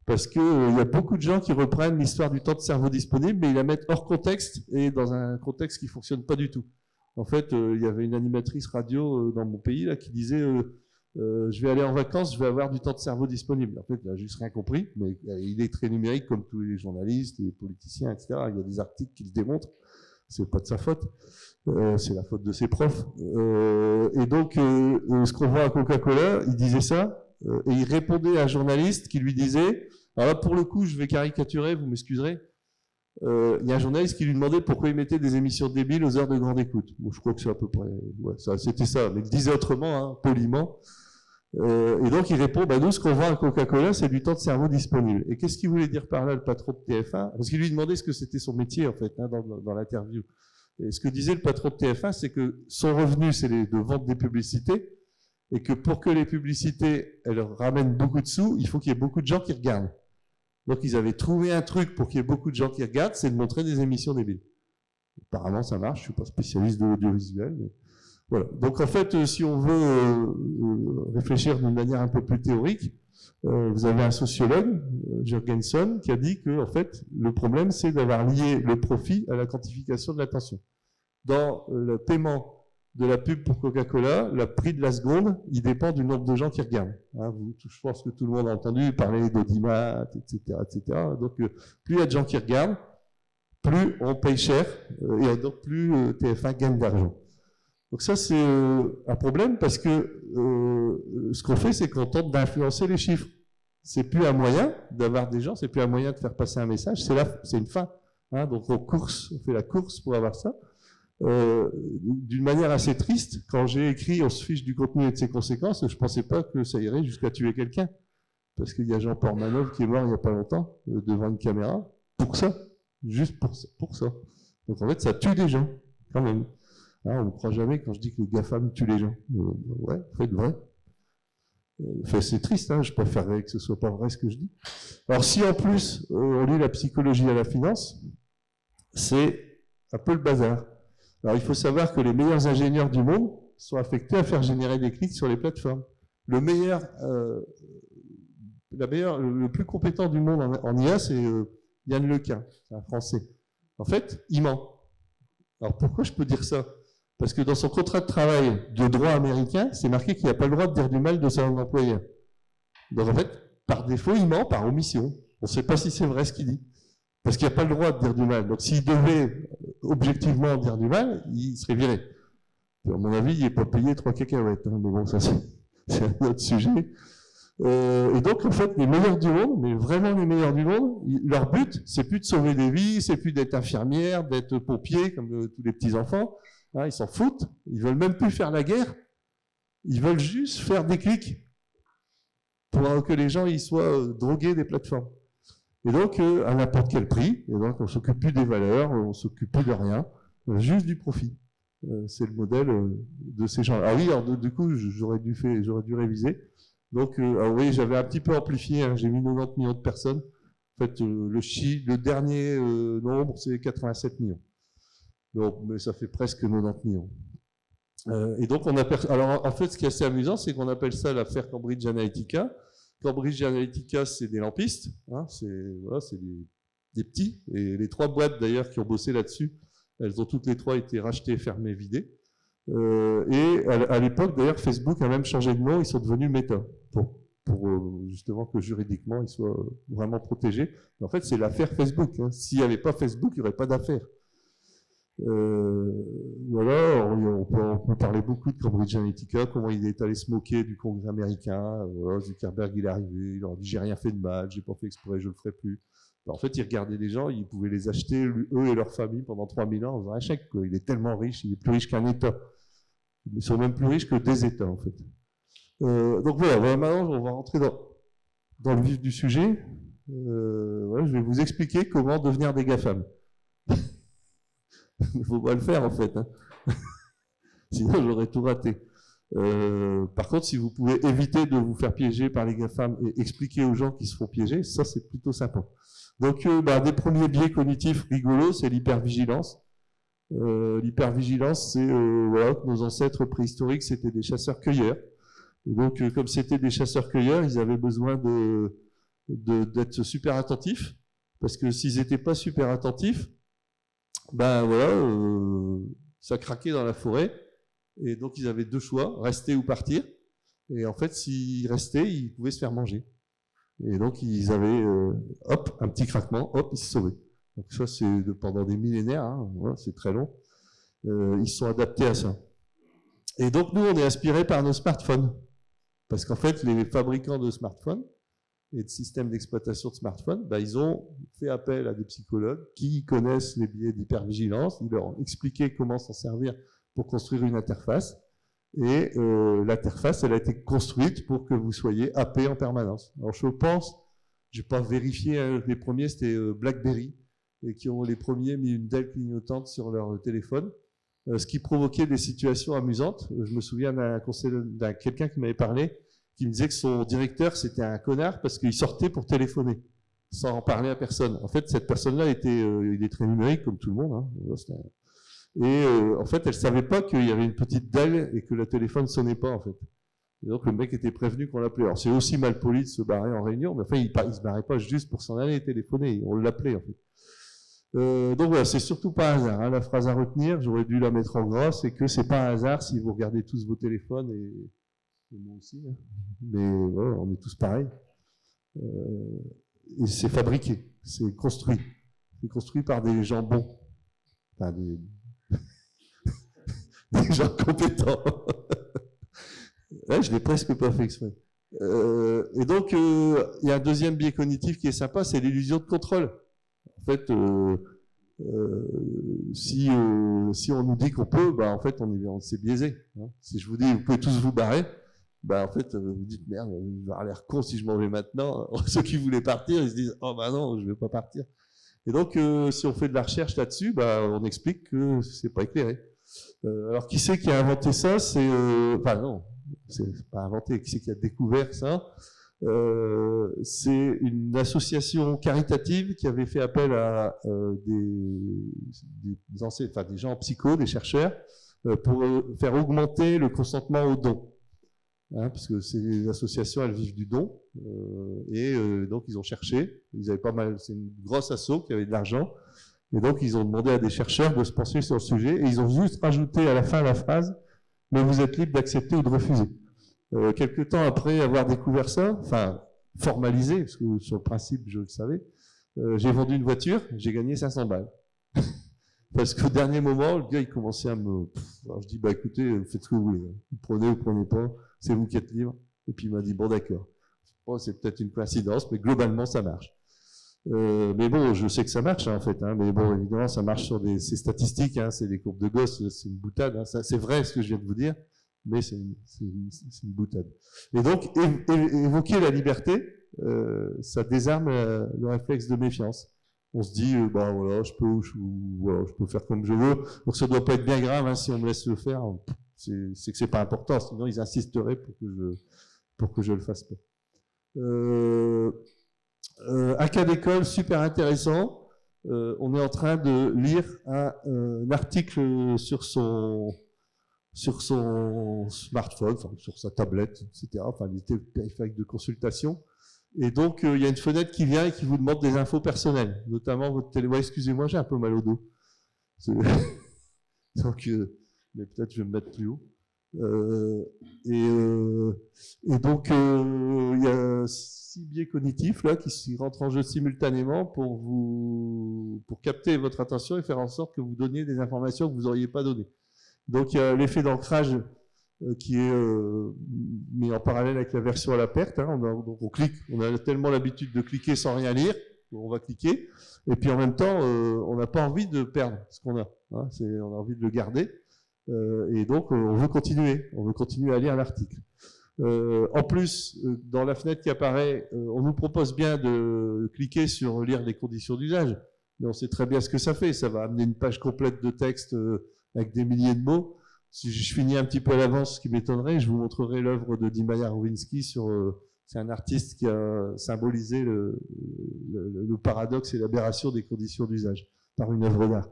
parce que y a beaucoup de gens qui reprennent l'histoire du temps de cerveau disponible, mais ils la mettent hors contexte et dans un contexte qui fonctionne pas du tout. En fait, il y avait une animatrice radio dans mon pays là qui disait je vais aller en vacances, je vais avoir du temps de cerveau disponible. En fait, il n'a juste rien compris, mais il est très numérique comme tous les journalistes, les politiciens, etc. Il y a des articles qui le démontrent. C'est pas de sa faute, c'est la faute de ses profs. Et donc, ce qu'on voit à Coca-Cola, il disait ça, et il répondait à un journaliste qui lui disait, alors là, pour le coup, je vais caricaturer, vous m'excuserez, il y a un journaliste qui lui demandait pourquoi il mettait des émissions débiles aux heures de grande écoute. Bon, je crois que c'est à peu près, ouais, c'était ça, mais il disait autrement, hein, poliment. Et donc il répond, nous ce qu'on voit à Coca-Cola, c'est du temps de cerveau disponible. Et qu'est-ce qu'il voulait dire par là, le patron de TF1? Parce qu'il lui demandait ce que c'était son métier, en fait, hein, dans l'interview. Et ce que disait le patron de TF1, c'est que son revenu, c'est de vendre des publicités, et que pour que les publicités, elles ramènent beaucoup de sous, il faut qu'il y ait beaucoup de gens qui regardent. Donc ils avaient trouvé un truc pour qu'il y ait beaucoup de gens qui regardent, c'est de montrer des émissions débiles. Apparemment ça marche, je suis pas spécialiste de l'audiovisuel, mais... Voilà. Donc en fait, si on veut réfléchir d'une manière un peu plus théorique, vous avez un sociologue, Jurgenson, qui a dit que en fait, le problème, c'est d'avoir lié le profit à la quantification de l'attention. Dans le paiement de la pub pour Coca-Cola, le prix de la seconde, il dépend du nombre de gens qui regardent. Hein, je pense que tout le monde a entendu parler d'audimat, etc., etc. Donc plus il y a de gens qui regardent, plus on paye cher, et donc plus TF1 gagne d'argent. Donc ça, c'est un problème parce que ce qu'on fait, c'est qu'on tente d'influencer les chiffres. C'est plus un moyen d'avoir des gens, c'est plus un moyen de faire passer un message, c'est une fin. Hein, donc on fait la course pour avoir ça. D'une manière assez triste, quand j'ai écrit « On se fiche du contenu et de ses conséquences », je pensais pas que ça irait jusqu'à tuer quelqu'un. Parce qu'il y a Jean Portmanov qui est mort il n'y a pas longtemps, devant une caméra, pour ça. Juste pour ça. Donc en fait, ça tue des gens, quand même. Hein, on ne croit jamais quand je dis que les GAFAM tuent les gens. Ouais, en fait, vrai. C'est triste, hein, je préférerais que ce soit pas vrai ce que je dis. Alors si en plus on lit la psychologie à la finance, c'est un peu le bazar. Alors il faut savoir que les meilleurs ingénieurs du monde sont affectés à faire générer des clics sur les plateformes. Le plus compétent du monde en IA, c'est Yann Lequin, c'est un Français. En fait, il ment. Alors pourquoi je peux dire ça? Parce que dans son contrat de travail de droit américain, c'est marqué qu'il n'a pas le droit de dire du mal de son employeur. Donc en fait, par défaut, il ment par omission. On ne sait pas si c'est vrai ce qu'il dit. Parce qu'il n'a pas le droit de dire du mal. Donc s'il devait objectivement dire du mal, il serait viré. Et à mon avis, il n'est pas payé 3 cacahuètes. Hein. Mais bon, ça c'est un autre sujet. Et donc, en fait, les meilleurs du monde, mais vraiment les meilleurs du monde, leur but, c'est plus de sauver des vies, c'est plus d'être infirmière, d'être pompier, comme tous les petits-enfants. Hein, ils s'en foutent. Ils veulent même plus faire la guerre. Ils veulent juste faire des clics pour que les gens ils soient drogués des plateformes. Et donc, à n'importe quel prix. Et donc, on s'occupe plus des valeurs, on s'occupe plus de rien, juste du profit. C'est le modèle de ces gens. Ah oui, alors du coup, j'aurais dû réviser. Donc, oui, j'avais un petit peu amplifié, hein, j'ai mis 90 millions de personnes. En fait, le dernier nombre, c'est 87 millions. Donc, mais ça fait presque 90 millions. Et donc, alors, en fait, ce qui est assez amusant, c'est qu'on appelle ça l'affaire Cambridge Analytica. Cambridge Analytica, c'est des lampistes, hein, c'est des petits. Et les 3 boîtes, d'ailleurs, qui ont bossé là-dessus, elles ont toutes les 3 été rachetées, fermées, vidées. Et à l'époque, d'ailleurs, Facebook a même changé de nom, ils sont devenus Meta, pour justement que juridiquement, ils soient vraiment protégés. Mais en fait, c'est l'affaire Facebook. Hein. S'il n'y avait pas Facebook, il n'y aurait pas d'affaire. Voilà, on peut parler beaucoup de Cambridge Analytica, comment il est allé se moquer du Congrès américain. Voilà, Zuckerberg, il est arrivé, il leur a dit « j'ai rien fait de mal, j'ai pas fait exprès, je le ferai plus ». En fait, ils regardaient les gens, ils pouvaient les acheter, eux et leur famille, pendant 3000 ans, en faisant un chèque. Quoi. Il est tellement riche, il est plus riche qu'un État. Ils sont même plus riches que des États, en fait. Donc voilà, maintenant, on va rentrer dans le vif du sujet. Voilà, je vais vous expliquer comment devenir des GAFAM. Il ne faut pas le faire, en fait. Hein. Sinon, j'aurais tout raté. Par contre, si vous pouvez éviter de vous faire piéger par les GAFAM et expliquer aux gens qui se font piéger, ça, c'est plutôt sympa. Donc, des premiers biais cognitifs rigolos, c'est l'hypervigilance. L'hypervigilance, c'est voilà, que nos ancêtres préhistoriques, c'était des chasseurs-cueilleurs. Et donc, comme c'était des chasseurs-cueilleurs, ils avaient besoin d'être super attentifs, parce que s'ils n'étaient pas super attentifs, ben voilà, ça craquait dans la forêt, et donc ils avaient 2 choix, rester ou partir. Et en fait, s'ils restaient, ils pouvaient se faire manger. Et donc, ils avaient, hop, un petit craquement, hop, ils se sauvaient. Donc ça, c'est pendant des millénaires, hein, voilà, c'est très long. Ils se sont adaptés à ça. Et donc, nous, on est inspirés par nos smartphones. Parce qu'en fait, les fabricants de smartphones et de systèmes d'exploitation de smartphones, ils ont fait appel à des psychologues qui connaissent les biais d'hypervigilance. Ils leur ont expliqué comment s'en servir pour construire une interface. Et l'interface, elle a été construite pour que vous soyez happé en permanence. Alors, je pense, je n'ai pas vérifié, hein, les premiers, c'était BlackBerry, et qui ont les premiers mis une dalle clignotante sur leur téléphone, ce qui provoquait des situations amusantes. Je me souviens d'un quelqu'un qui m'avait parlé, qui me disait que son directeur, c'était un connard parce qu'il sortait pour téléphoner, sans en parler à personne. En fait, cette personne-là il est très numérique, comme tout le monde. Hein. Et en fait, elle savait pas qu'il y avait une petite dalle et que le téléphone sonnait pas, en fait. Et donc, le mec était prévenu qu'on l'appelait. Alors, c'est aussi mal poli de se barrer en réunion, mais enfin, il se barrait pas juste pour s'en aller téléphoner. On l'appelait, en fait. Donc voilà, c'est surtout pas un hasard. Hein. La phrase à retenir, j'aurais dû la mettre en gras, c'est que c'est pas un hasard si vous regardez tous vos téléphones et moi aussi. Hein. Mais voilà, on est tous pareils. Et c'est fabriqué, c'est construit. C'est construit par des gens bons. Enfin, des gens compétents. Ouais, je l'ai presque pas fait exprès. Et donc, il y a un deuxième biais cognitif qui est sympa, c'est l'illusion de contrôle. En fait, si on nous dit qu'on peut, en fait, on s'est biaisé. Hein. Si je vous dis, vous pouvez tous vous barrer, en fait, vous dites, merde, il va avoir l'air con si je m'en vais maintenant. Ceux qui voulaient partir, ils se disent, oh non, je vais pas partir. Et donc, si on fait de la recherche là-dessus, on explique que c'est pas éclairé. Alors, qui c'est qui a inventé ça? Enfin, non, c'est pas inventé. Qui c'est qui a découvert ça? C'est une association caritative qui avait fait appel à des gens en psycho, des chercheurs, pour faire augmenter le consentement au don. Hein, parce que ces associations, elles vivent du don. Donc, ils ont cherché. Ils avaient pas mal. C'est une grosse asso qui avait de l'argent. Et donc, ils ont demandé à des chercheurs de se pencher sur le sujet. Et ils ont juste rajouté à la fin la phrase « Mais vous êtes libre d'accepter ou de refuser ». Quelque temps après avoir découvert ça, enfin, formalisé, parce que sur le principe, je le savais, j'ai vendu une voiture, j'ai gagné 500 balles. Parce qu'au dernier moment, le gars, il commençait à me... Alors je dis, écoutez, faites ce que vous voulez. Vous prenez ou prenez pas, c'est vous qui êtes libre. Et puis il m'a dit, bon d'accord. Bon, c'est peut-être une coïncidence, mais globalement, ça marche. Mais bon, je sais que ça marche, hein, en fait. Hein, mais bon, évidemment, ça marche sur ces statistiques, hein, c'est des courbes de Gauss, c'est une boutade. Hein, c'est vrai ce que je viens de vous dire, mais c'est une boutade. Et donc, évoquer la liberté, ça désarme le réflexe de méfiance. On se dit, bah voilà, je peux faire comme je veux. Donc ça doit pas être bien grave, hein, si on me laisse le faire. C'est que c'est pas important. Sinon, ils insisteraient pour que je le fasse pas. Un cas d'école super intéressant. On est en train de lire un article sur son smartphone, enfin, sur sa tablette, etc. Enfin, des périphériques de consultation. Et donc, il y a une fenêtre qui vient et qui vous demande des infos personnelles, notamment votre téléphone. Ouais, excusez-moi, j'ai un peu mal au dos. Donc, mais peut-être je vais me mettre plus haut. Et donc, il y a 6 biais cognitifs là qui rentrent en jeu simultanément pour capter votre attention et faire en sorte que vous donniez des informations que vous n'auriez pas données. Donc, il y a l'effet d'ancrage qui est mis en parallèle avec la version à la perte. Hein. Donc on clique, on a tellement l'habitude de cliquer sans rien lire, on va cliquer, et puis en même temps, on n'a pas envie de perdre ce qu'on a. Hein. On a envie de le garder, et donc on veut continuer à lire l'article. En plus, dans la fenêtre qui apparaît, on nous propose bien de cliquer sur lire les conditions d'usage, mais on sait très bien ce que ça fait. Ça va amener une page complète de texte avec des milliers de mots. Si je finis un petit peu à l'avance, ce qui m'étonnerait, je vous montrerai l'œuvre de Dimaya Rowinski c'est un artiste qui a symbolisé le paradoxe et l'aberration des conditions d'usage par une œuvre d'art.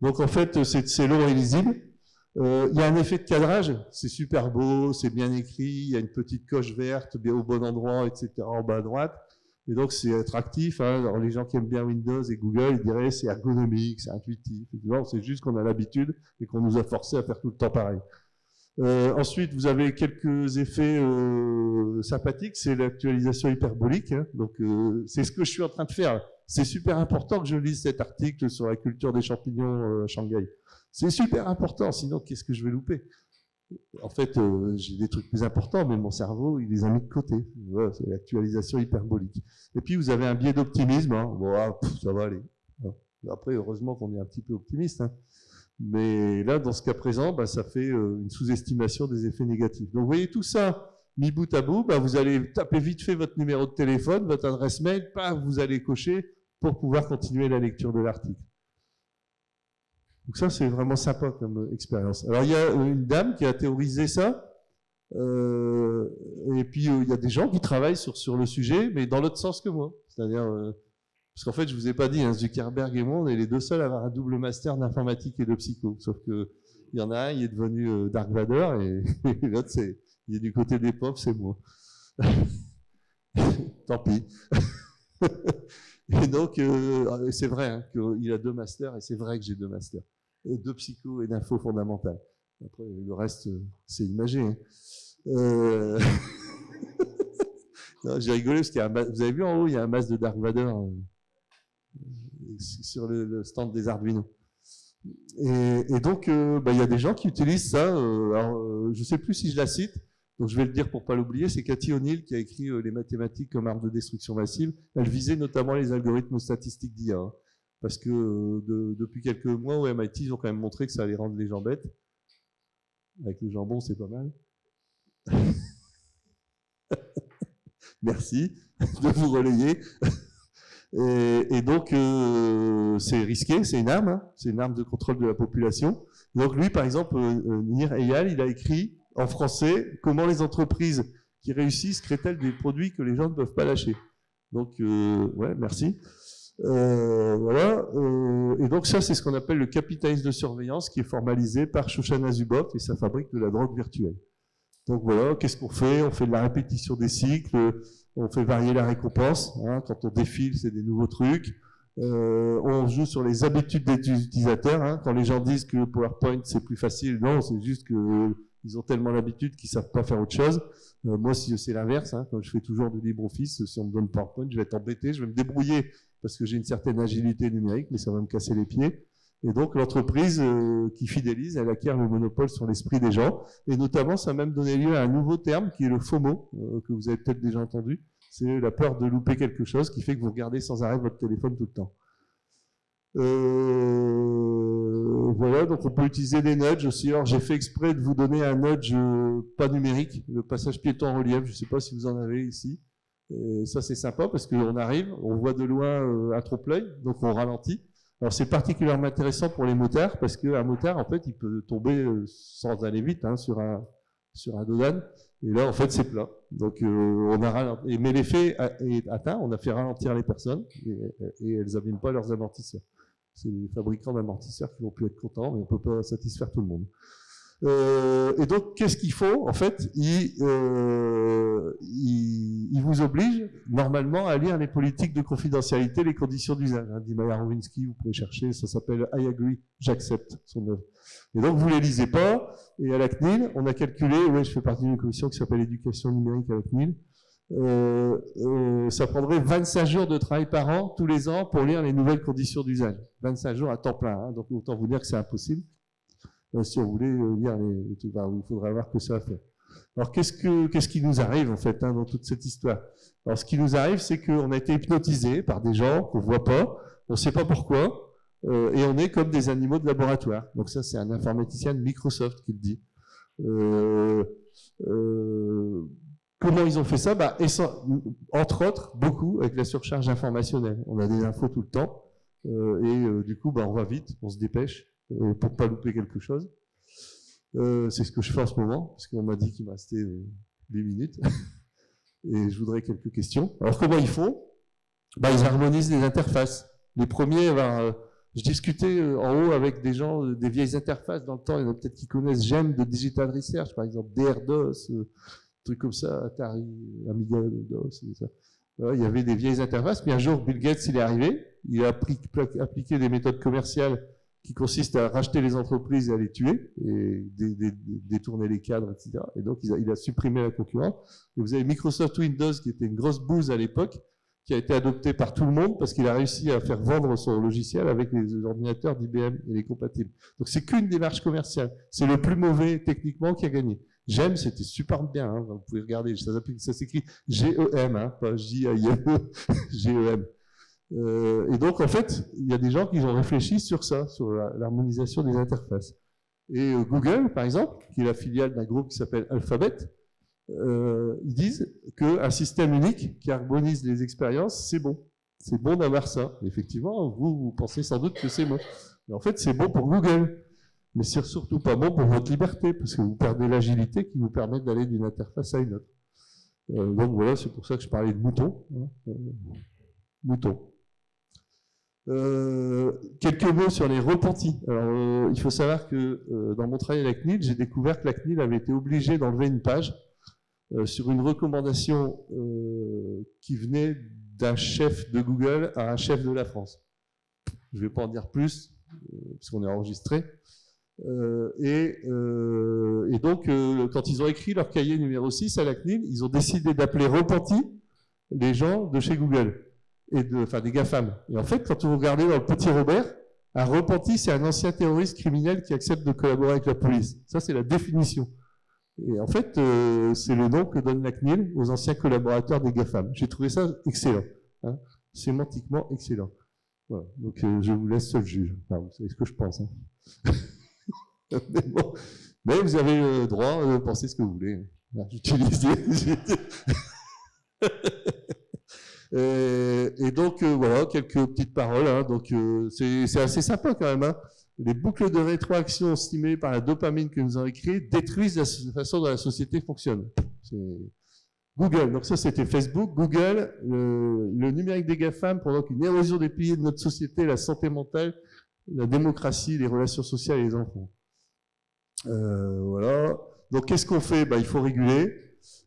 Donc en fait, c'est long et lisible. Il y a un effet de cadrage, c'est super beau, c'est bien écrit, il y a une petite coche verte bien au bon endroit, etc. en bas à droite. Et donc c'est attractif. Hein. Alors, les gens qui aiment bien Windows et Google, ils diraient c'est ergonomique, c'est intuitif. Non, c'est juste qu'on a l'habitude et qu'on nous a forcé à faire tout le temps pareil. Ensuite, vous avez quelques effets sympathiques, c'est l'actualisation hyperbolique. Hein. Donc c'est ce que je suis en train de faire. C'est super important que je lise cet article sur la culture des champignons à Shanghai. C'est super important, sinon qu'est-ce que je vais louper? En fait, j'ai des trucs plus importants, mais mon cerveau, il les a mis de côté. Voilà, c'est l'actualisation hyperbolique. Et puis, vous avez un biais d'optimisme. Hein. Bon, ça va aller. Après, heureusement qu'on est un petit peu optimiste. Hein. Mais là, dans ce cas présent, bah, ça fait une sous-estimation des effets négatifs. Donc, vous voyez tout ça mis bout à bout. Bah, vous allez taper vite fait votre numéro de téléphone, votre adresse mail, vous allez cocher pour pouvoir continuer la lecture de l'article. Donc ça, c'est vraiment sympa comme expérience. Alors, il y a une dame qui a théorisé ça, et puis il y a des gens qui travaillent sur le sujet, mais dans l'autre sens que moi. C'est-à-dire, parce qu'en fait, je vous ai pas dit, hein, Zuckerberg et moi, on est les deux seuls à avoir un double master d'informatique et de psycho. Sauf que il y en a un, il est devenu Dark Vador, et l'autre, il est du côté des pauvres, c'est moi. Tant pis. Et donc, c'est vrai hein, qu'il a 2 masters, et c'est vrai que j'ai 2 masters. 2 psycho et d'info fondamentale. Après, le reste, c'est imagé. Hein. J'ai rigolé parce qu'il y a vous avez vu en haut, il y a un masque de Dark Vador sur le stand des Arduino. Et donc, il y a des gens qui utilisent ça. Je ne sais plus si je la cite, donc je vais le dire pour ne pas l'oublier. C'est Cathy O'Neill qui a écrit Les mathématiques comme arme de destruction massive. Elle visait notamment les algorithmes statistiques d'IA. Hein. Parce que depuis quelques mois, au MIT, ils ont quand même montré que ça allait rendre les gens bêtes. Avec le jambon, c'est pas mal. Merci de vous relayer. Et donc, c'est risqué, c'est une arme. Hein, c'est une arme de contrôle de la population. Donc lui, par exemple, Nir Eyal, il a écrit en français « Comment les entreprises qui réussissent créent-elles des produits que les gens ne peuvent pas lâcher ?» Donc, ouais, merci. Voilà. Et donc ça, c'est ce qu'on appelle le capitalisme de surveillance qui est formalisé par Shoshana Zuboff et sa fabrique de la drogue virtuelle. Donc voilà, qu'est-ce qu'on fait? On fait de la répétition des cycles, on fait varier la récompense. Hein, quand on défile, c'est des nouveaux trucs. On joue sur les habitudes des utilisateurs. Hein, quand les gens disent que PowerPoint, c'est plus facile, non, c'est juste qu'ils ont tellement l'habitude qu'ils savent pas faire autre chose. Moi, si c'est l'inverse, hein, quand je fais toujours du LibreOffice, si on me donne PowerPoint, je vais être embêté, je vais me débrouiller parce que j'ai une certaine agilité numérique, mais ça va me casser les pieds. Et donc, l'entreprise qui fidélise, elle acquiert le monopole sur l'esprit des gens. Et notamment, ça a même donné lieu à un nouveau terme qui est le FOMO, que vous avez peut-être déjà entendu. C'est la peur de louper quelque chose qui fait que vous regardez sans arrêt votre téléphone tout le temps. Voilà, donc on peut utiliser des nudges aussi. Alors j'ai fait exprès de vous donner un nudge pas numérique, le passage piéton en relief. Je ne sais pas si vous en avez ici. Et ça c'est sympa parce qu'on arrive, on voit de loin un trompe-l'œil, donc on ralentit. Alors c'est particulièrement intéressant pour les motards parce qu'un motard en fait il peut tomber sans aller vite sur un dos d'âne. Et là en fait c'est plat. Donc on a ralenti. Mais l'effet est atteint. On a fait ralentir les personnes et elles n'abîment pas leurs amortisseurs. C'est les fabricants d'amortisseurs qui vont plus être contents, mais on peut pas satisfaire tout le monde. Et donc, qu'est-ce qu'il faut? En fait, il vous oblige normalement à lire les politiques de confidentialité, les conditions d'usage. Dit Maya Rowinsky, vous pouvez chercher, ça s'appelle I agree, j'accepte son œuvre. Et donc, vous les lisez pas. Et à la CNIL, on a calculé, ouais, je fais partie d'une commission qui s'appelle éducation numérique à la CNIL. Ça prendrait 25 jours de travail par an, tous les ans, pour lire les nouvelles conditions d'usage. 25 jours à temps plein, donc autant vous dire que c'est impossible. Si on voulait lire il faudrait voir que ça à faire. Alors qu'est-ce qui nous arrive en fait dans toute cette histoire? Alors ce qui nous arrive, c'est qu'on a été hypnotisé par des gens qu'on voit pas, on sait pas pourquoi, et on est comme des animaux de laboratoire. Donc ça, c'est un informaticien de Microsoft qui le dit. Comment ils ont fait ça? Entre autres, beaucoup avec la surcharge informationnelle. On a des infos tout le temps, et du coup, on va vite, on se dépêche pour pas louper quelque chose. C'est ce que je fais en ce moment, parce qu'on m'a dit qu'il me restait 8 minutes, et je voudrais quelques questions. Alors comment ils font? Ils harmonisent les interfaces. Les premiers, je discutais en haut avec des gens, des vieilles interfaces dans le temps, il y en a peut-être qui connaissent GEM de Digital Research, par exemple, DRDOS, trucs comme ça, Atari, Amiga DOS, et ça. Voilà, il y avait des vieilles interfaces, puis un jour, Bill Gates, il est arrivé, il a appliqué des méthodes commerciales qui consistent à racheter les entreprises et à les tuer, et détourner les cadres, etc. Et donc, il a supprimé la concurrence. Et vous avez Microsoft Windows, qui était une grosse bouse à l'époque, qui a été adopté par tout le monde, parce qu'il a réussi à faire vendre son logiciel avec les ordinateurs d'IBM et les compatibles. Donc, c'est qu'une démarche commerciale. C'est le plus mauvais, techniquement, qui a gagné. GEM, c'était super bien, vous pouvez regarder, ça s'écrit G-E-M, pas J-A-I-M-E, G-E-M. Et donc, en fait, il y a des gens qui ont réfléchi sur ça, sur l'harmonisation des interfaces. Et Google, par exemple, qui est la filiale d'un groupe qui s'appelle Alphabet, ils disent qu'un système unique qui harmonise les expériences, c'est bon. C'est bon d'avoir ça. Effectivement, vous pensez sans doute que c'est bon. Mais en fait, c'est bon pour Google. Mais c'est surtout pas bon pour votre liberté, parce que vous perdez l'agilité qui vous permet d'aller d'une interface à une autre. Donc voilà, c'est pour ça que je parlais de moutons. Moutons. Quelques mots sur les repentis. Alors, il faut savoir que dans mon travail à la CNIL, j'ai découvert que la CNIL avait été obligée d'enlever une page sur une recommandation qui venait d'un chef de Google à un chef de la France. Je ne vais pas en dire plus, parce qu'on est enregistré. Et donc, quand ils ont écrit leur cahier numéro 6 à la CNIL, ils ont décidé d'appeler repentis les gens de chez Google, des GAFAM. Et en fait, quand vous regardez dans le petit Robert, un repenti, c'est un ancien terroriste criminel qui accepte de collaborer avec la police. Ça, c'est la définition. Et en fait, c'est le nom que donne la CNIL aux anciens collaborateurs des GAFAM. J'ai trouvé ça excellent, sémantiquement excellent. Voilà. Donc, je vous laisse seul juge. Enfin, vous savez ce que je pense. Mais vous avez le droit de penser ce que vous voulez. J'utilise. Et donc, voilà, quelques petites paroles. Donc, c'est assez sympa quand même. Les boucles de rétroaction stimulées par la dopamine que nous avons écrites détruisent la façon dont la société fonctionne. Google, donc ça c'était Facebook. Google, le numérique des GAFAM provoque une érosion des piliers de notre société, la santé mentale, la démocratie, les relations sociales et les enfants. Voilà. Donc qu'est-ce qu'on fait? Il faut réguler.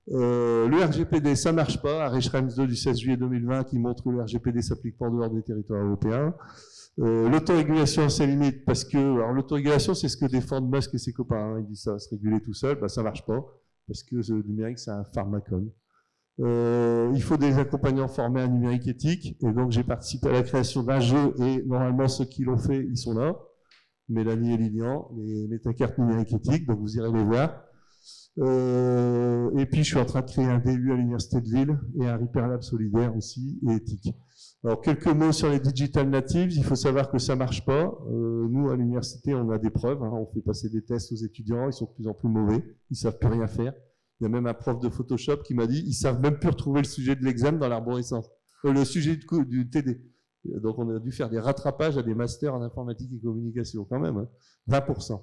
Le RGPD, ça marche pas. Arrêt Schrems 2 du 16 juillet 2020 qui montre que le RGPD s'applique pas en dehors des territoires européens. L'autorégulation, c'est limite parce que, alors l'autorégulation, c'est ce que défendent Musk et ses copains. Ils disent ça, se réguler tout seul, ça marche pas parce que le numérique, c'est un pharmacone. Il faut des accompagnants formés à numérique éthique. Et donc, j'ai participé à la création d'un jeu et normalement, ceux qui l'ont fait, ils sont là. Mélanie et Lilian, les métacartes numériques éthiques, donc vous irez les voir. Et puis, je suis en train de créer un DU à l'Université de Lille et un Repair Lab solidaire aussi et éthique. Alors, quelques mots sur les digital natives. Il faut savoir que ça marche pas. Nous, à l'université, on a des preuves. Hein. On fait passer des tests aux étudiants. Ils sont de plus en plus mauvais. Ils savent plus rien faire. Il y a même un prof de Photoshop qui m'a dit, ils savent même plus retrouver le sujet de l'examen dans l'arborescence. Le sujet du TD. Donc, on a dû faire des rattrapages à des masters en informatique et communication, quand même. Hein. 20%.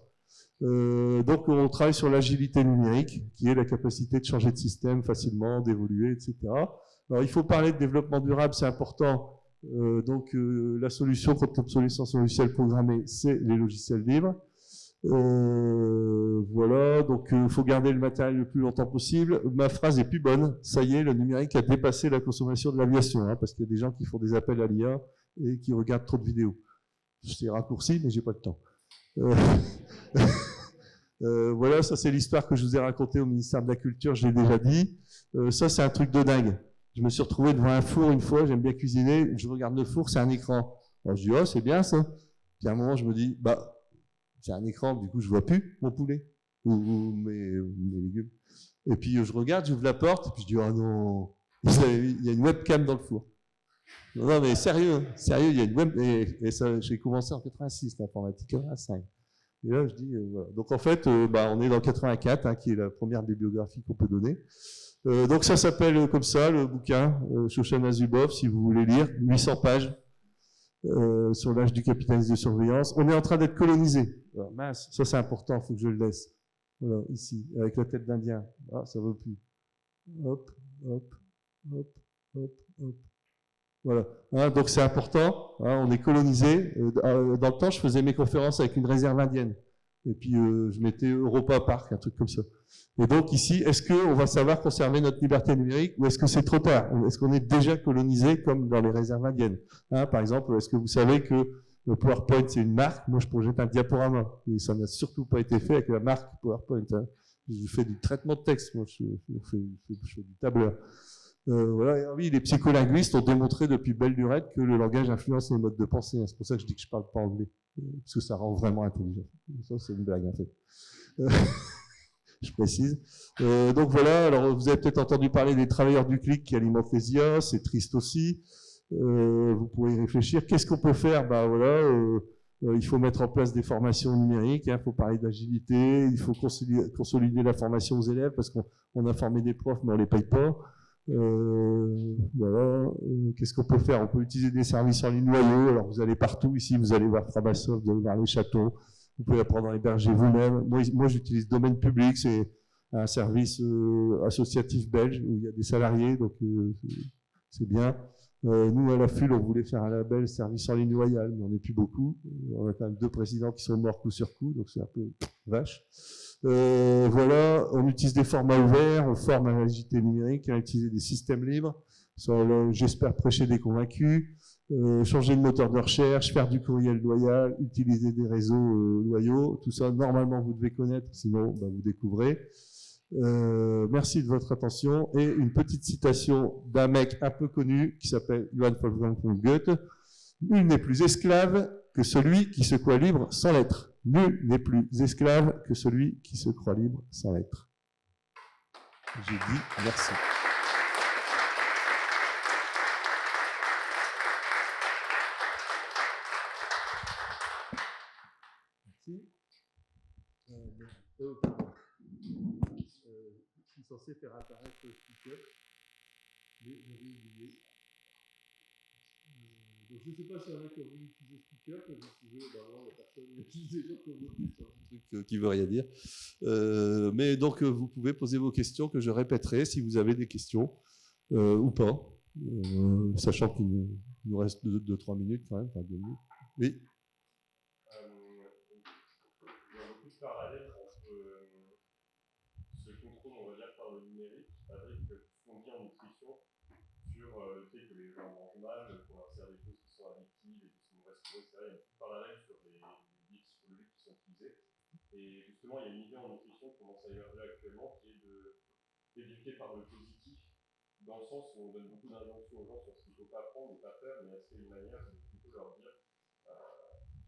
Donc, on travaille sur l'agilité numérique, qui est la capacité de changer de système facilement, d'évoluer, etc. Alors, il faut parler de développement durable, c'est important. La solution contre l'obsolescence logicielle programmée, c'est les logiciels libres. Voilà, donc il faut garder le matériel le plus longtemps possible. Ma phrase est plus bonne. Ça y est, le numérique a dépassé la consommation de l'aviation, hein, parce qu'il y a des gens qui font des appels à l'IA et qui regardent trop de vidéos. C'est raccourci, mais j'ai pas le temps. Voilà, ça c'est l'histoire que je vous ai racontée au ministère de la Culture, je l'ai déjà dit. Ça c'est un truc de dingue. Je me suis retrouvé devant un four une fois, j'aime bien cuisiner, je regarde le four, c'est un écran. Alors je dis, oh c'est bien ça. Puis à un moment je me dis, bah c'est un écran, du coup je vois plus mon poulet ou mes légumes. Et puis je regarde, j'ouvre la porte, et puis je dis, oh non, il y a une webcam dans le four. Non mais sérieux, il y a une webcam, et ça, j'ai commencé en 86, l'informatique, 85. Et là, je dis, voilà. Donc en fait, on est dans 84, hein, qui est la première bibliographie qu'on peut donner. Donc ça s'appelle comme ça, le bouquin, Shoshana Zuboff, si vous voulez lire, 800 pages sur l'âge du capitalisme de surveillance. On est en train d'être colonisé. Alors, mince, ça c'est important, il faut que je le laisse. Voilà, ici, avec la tête d'Indien. Ah, ça ne veut plus. Hop, hop, hop, hop, hop. Voilà. Hein, donc c'est important. Hein, on est colonisé. Dans le temps, je faisais mes conférences avec une réserve indienne. Et puis je mettais Europa Park, un truc comme ça. Et donc ici, est-ce qu'on va savoir conserver notre liberté numérique ou est-ce que c'est trop tard? Est-ce qu'on est déjà colonisé comme dans les réserves indiennes? Hein, par exemple, est-ce que vous savez que le PowerPoint c'est une marque? Moi, je projette un diaporama. Et ça n'a surtout pas été fait avec la marque PowerPoint. Hein. Je fais du traitement de texte. Moi, je fais du tableur. Voilà. Oui, les psycholinguistes ont démontré depuis belle lurette que le langage influence les modes de pensée. C'est pour ça que je dis que je parle pas anglais, parce que ça rend vraiment intelligent. Ça, c'est une blague, en fait. Je précise. Donc voilà, alors vous avez peut-être entendu parler des travailleurs du clic qui alimentent les IA, c'est triste aussi. Vous pouvez y réfléchir. Qu'est-ce qu'on peut faire? Il faut mettre en place des formations numériques, il faut parler d'agilité, il faut consolider la formation aux élèves, parce qu'on a formé des profs, mais on les paye pas. Qu'est-ce qu'on peut faire? On peut utiliser des services en ligne loyaux. Alors vous allez partout ici, vous allez voir Framasoft, vous allez voir les châteaux. Vous pouvez apprendre à héberger vous-même. Moi j'utilise Domaine Public, c'est un service associatif belge où il y a des salariés, donc c'est bien. Nous à la FUL, on voulait faire un label service en ligne loyal, mais on n'est plus beaucoup. On a quand même 2 présidents qui sont morts coup sur coup, donc c'est un peu vache. Voilà, on utilise des formats ouverts, on forme à l'agilité numérique, à utiliser des systèmes libres. J'espère prêcher des convaincus. Changer de moteur de recherche, faire du courriel loyal, utiliser des réseaux loyaux. Tout ça, normalement, vous devez connaître, sinon, vous découvrez. Merci de votre attention. Et une petite citation d'un mec un peu connu qui s'appelle Johann Wolfgang von Goethe. Nul n'est plus esclave que celui qui se croit libre sans l'être. Nul n'est plus esclave que celui qui se croit libre sans l'être. J'ai dit merci. Merci. Je suis censé faire apparaître le speaker, mais j'avais oublié. Donc je ne sais pas si y en a qui ont voulu utiliser speaker, que vous pouvez, non, il n'y a personne, il y a juste des gens qui ont voté sur un truc qui ne veut rien dire. Mais donc vous pouvez poser vos questions que je répéterai si vous avez des questions ou pas, sachant qu'il nous reste 2-3 minutes quand même, enfin 2 minutes. Oui. Il y a beaucoup de parallèles entre ce contrôle, on va dire, par le numérique, avec ce qu'on dit en nutrition sur le fait que les gens mangent mal, qu'on insère des choses qui sont addictives et qui sont mauvaises pour eux, etc. Il y a beaucoup de parallèles sur les biais psychologiques qui sont utilisés. Et justement, il y a une idée en nutrition qui commence à émerger actuellement qui est d'éduquer par le positif, dans le sens où on donne beaucoup d'injonctions aux gens sur ce qu'il ne faut pas prendre et pas faire, mais est-ce qu'il y a une manière de plutôt leur dire,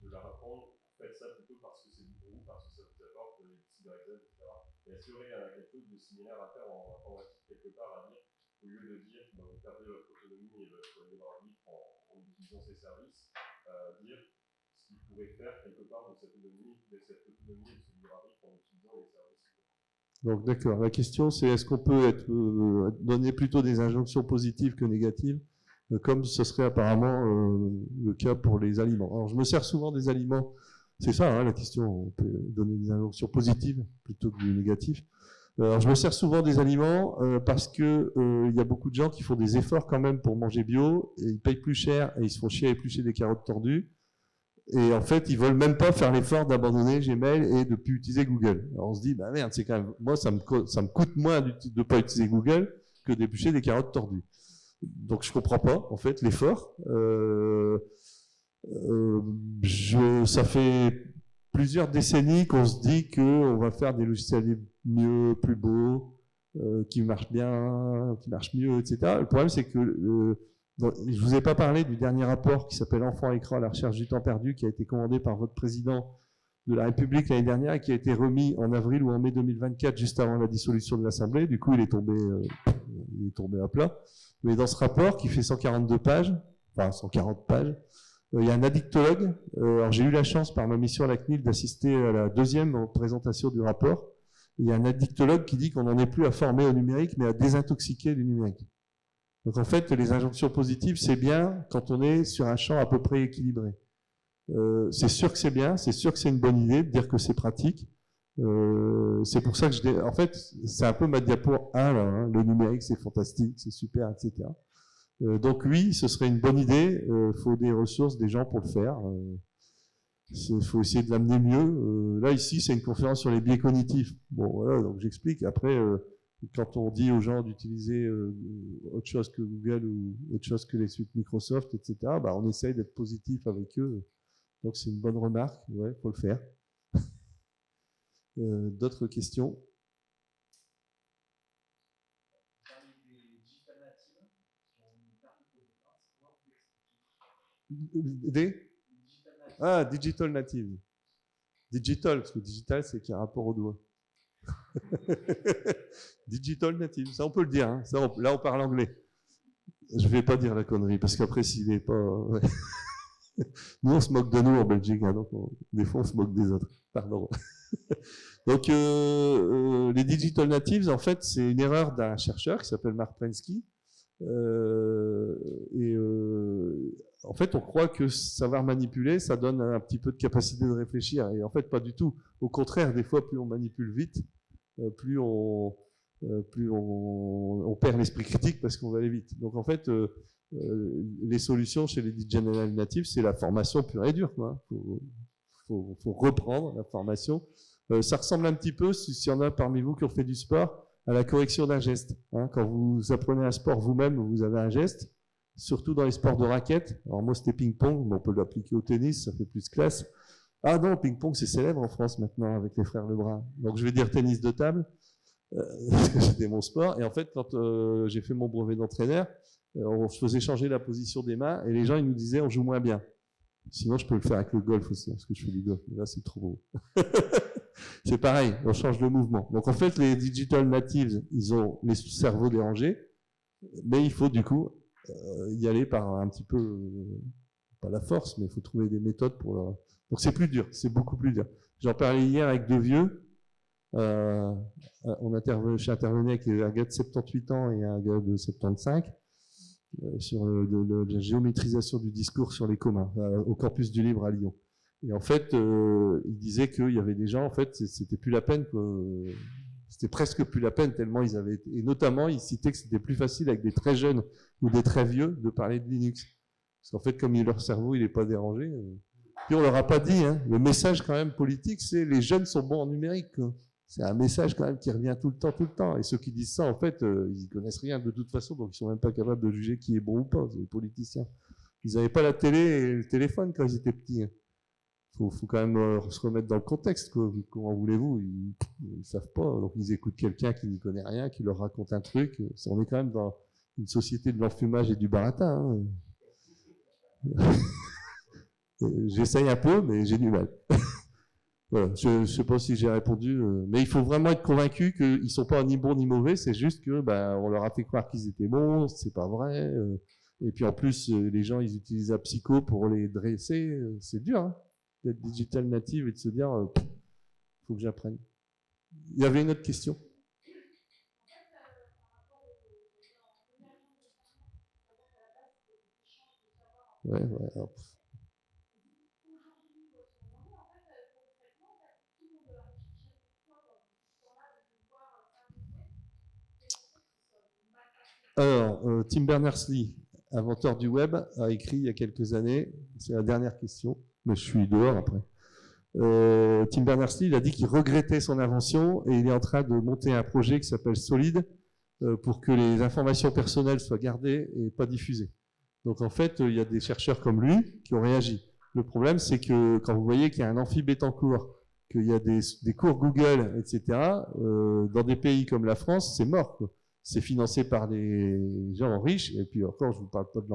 de leur apprendre, faites ça plutôt parce que c'est bon pour vous, parce que ça vous apporte X, Y, Z, etc. Est-ce qu'il y aurait quelque chose de similaire à faire en informatique quelque part, à dire, au lieu de dire que vous perdez votre autonomie et votre libre arbitre en utilisant ces services, dire ce qu'il pourrait faire quelque part de cette autonomie et de ce libre arbitre en utilisant les services. Donc d'accord, la question c'est est-ce qu'on peut donner plutôt des injonctions positives que négatives, comme ce serait apparemment le cas pour les aliments. Alors je me sers souvent des aliments, c'est ça hein, la question, on peut donner des injonctions positives plutôt que négatives. Alors je me sers souvent des aliments parce que il y a beaucoup de gens qui font des efforts quand même pour manger bio, et ils payent plus cher et ils se font chier à éplucher des carottes tordues. Et en fait, ils veulent même pas faire l'effort d'abandonner Gmail et de plus utiliser Google. Alors on se dit, bah merde, c'est quand même, moi ça me coûte moins de pas utiliser Google que d'éplucher des carottes tordues. Donc je comprends pas en fait l'effort. Ça fait plusieurs décennies qu'on se dit qu'on va faire des logiciels mieux, plus beaux, qui marchent bien, qui marchent mieux, etc. Le problème c'est que je vous ai pas parlé du dernier rapport qui s'appelle Enfants à l'écran à la recherche du temps perdu, qui a été commandé par votre président de la République l'année dernière et qui a été remis en avril ou en mai 2024, juste avant la dissolution de l'Assemblée. Du coup, il est tombé à plat. Mais dans ce rapport, qui fait 142 pages, enfin 140 pages, il y a un addictologue. Alors j'ai eu la chance par ma mission à la CNIL d'assister à la deuxième présentation du rapport. Il y a un addictologue qui dit qu'on n'en est plus à former au numérique, mais à désintoxiquer du numérique. Donc en fait, les injonctions positives, c'est bien quand on est sur un champ à peu près équilibré. C'est sûr que c'est bien, c'est sûr que c'est une bonne idée de dire que c'est pratique. C'est pour ça que en fait, c'est un peu ma diapo 1, là, hein. Le numérique, c'est fantastique, c'est super, etc. Donc oui, ce serait une bonne idée. Faut des ressources, des gens pour le faire. Faut essayer de l'amener mieux. Là, ici, c'est une conférence sur les biais cognitifs. Bon, voilà, donc j'explique. Après, quand on dit aux gens d'utiliser autre chose que Google ou autre chose que les suites Microsoft, etc., bah, on essaye d'être positif avec eux. Donc c'est une bonne remarque, ouais, faut le faire. D'autres questions? Digital native. Digital, parce que digital, c'est qu'il y a un rapport au doigt. Digital native, ça on peut le dire. Hein. Ça, là, on parle anglais. Je vais pas dire la connerie, parce qu'après, s'il n'est pas... Ouais. Nous, on se moque de nous en Belgique, hein, donc des fois, on se moque des autres. Pardon. Donc, les digital natives, en fait, c'est une erreur d'un chercheur qui s'appelle Mark Prensky. En fait, on croit que savoir manipuler, ça donne un petit peu de capacité de réfléchir. Et en fait, pas du tout. Au contraire, des fois, plus on manipule vite, plus on perd l'esprit critique parce qu'on va aller vite. Donc, en fait, les solutions chez les digital natives, c'est la formation pure et dure. Quoi. Faut reprendre la formation. Ça ressemble un petit peu, s'il y en a parmi vous qui ont fait du sport, à la correction d'un geste. Hein, quand vous apprenez un sport vous-même, vous avez un geste, surtout dans les sports de raquettes. Alors moi, c'était ping-pong, mais on peut l'appliquer au tennis, ça fait plus classe. Ah non, ping-pong, c'est célèbre en France maintenant avec les frères Lebrun. Donc je vais dire tennis de table, parce que c'était mon sport. Et en fait, quand j'ai fait mon brevet d'entraîneur, on faisait changer la position des mains et les gens, ils nous disaient, on joue moins bien. Sinon, je peux le faire avec le golf aussi, parce que je fais du golf. Mais là, c'est trop beau. C'est pareil, on change le mouvement. Donc en fait, les digital natives, ils ont les cerveaux dérangés, mais il faut du coup y aller par un petit peu, pas la force, mais il faut trouver des méthodes pour leur... Donc c'est plus dur, c'est beaucoup plus dur. J'en parlais hier avec deux vieux. J'ai intervenu avec un gars de 78 ans et un gars de 75 sur la géométrisation du discours sur les communs au campus du Libre à Lyon. Et en fait, il disait qu'il y avait des gens, en fait, c'était plus la peine, c'était presque plus la peine tellement ils avaient été... Et notamment, il citait que c'était plus facile avec des très jeunes ou des très vieux de parler de Linux. Parce qu'en fait, comme leur cerveau, il n'est pas dérangé. Puis on leur a pas dit, hein, le message quand même politique, c'est les jeunes sont bons en numérique. Quoi. C'est un message quand même qui revient tout le temps. Et ceux qui disent ça, en fait, ils connaissent rien de toute façon, donc ils sont même pas capables de juger qui est bon ou pas, c'est les politiciens. Ils n'avaient pas la télé et le téléphone quand ils étaient petits. Hein. Faut quand même se remettre dans le contexte. Quoi. Comment voulez-vous, ils savent pas. Donc ils écoutent quelqu'un qui n'y connaît rien, qui leur raconte un truc. On est quand même dans une société de l'enfumage et du baratin. Hein. J'essaye un peu, mais j'ai du mal. Voilà, je ne sais pas si j'ai répondu, mais il faut vraiment être convaincu qu'ils ne sont pas ni bons ni mauvais, c'est juste que on leur a fait croire qu'ils étaient bons, c'est pas vrai. Et puis en plus, les gens, ils utilisent la psycho pour les dresser. C'est dur hein, d'être digital native et de se dire, faut que j'apprenne. Il y avait une autre question. Ouais, alors, Tim Berners-Lee, inventeur du web, a écrit il y a quelques années, c'est la dernière question, mais je suis dehors après. Tim Berners-Lee, il a dit qu'il regrettait son invention et il est en train de monter un projet qui s'appelle Solid pour que les informations personnelles soient gardées et pas diffusées. Donc en fait, il y a des chercheurs comme lui qui ont réagi. Le problème, c'est que quand vous voyez qu'il y a un amphi Bettencourt, qu'il y a des cours Google, etc., dans des pays comme la France, c'est mort, quoi. C'est financé par les gens riches, et puis encore, je vous parle pas de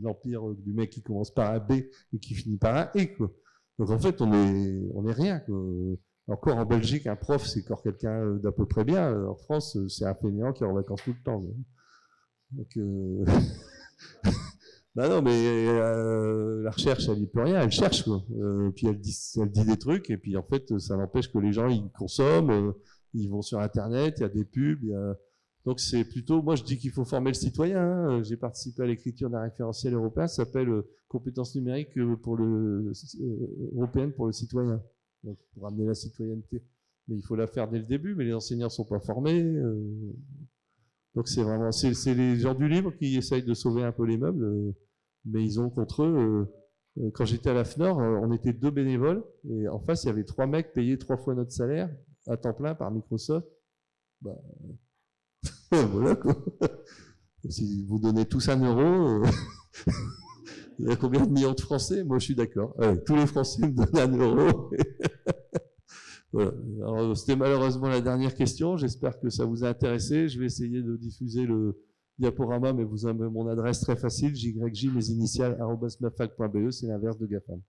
l'empire du mec qui commence par un B et qui finit par un E, quoi. Donc en fait, on est rien, quoi. Encore en Belgique, un prof, c'est encore quelqu'un d'à peu près bien. En France, c'est un fainéant qui est en vacances tout le temps. Donc, bah non, mais la recherche, elle n'y peut rien, elle cherche, quoi. Puis elle dit des trucs, et puis en fait, ça n'empêche que les gens, ils consomment, ils vont sur Internet, il y a des pubs, donc c'est plutôt, moi je dis qu'il faut former le citoyen. Hein. J'ai participé à l'écriture d'un référentiel européen, ça s'appelle compétences numériques européennes pour le citoyen, donc pour amener la citoyenneté. Mais il faut la faire dès le début, mais les enseignants ne sont pas formés. Donc c'est vraiment, c'est les gens du livre qui essayent de sauver un peu les meubles, mais ils ont contre eux. Quand j'étais à la FNOR, on était 2 bénévoles, et en face il y avait 3 mecs payés 3 fois notre salaire à temps plein par Microsoft. Bah, voilà quoi. Si vous donnez tous 1 euro, il y a combien de millions de Français? Moi je suis d'accord. Tous les Français me donnent 1 euro. Voilà. Alors, c'était malheureusement la dernière question. J'espère que ça vous a intéressé. Je vais essayer de diffuser le diaporama, mais vous avez mon adresse très facile, jj, mes initiales, @mafac.be, c'est l'inverse de GAFAM.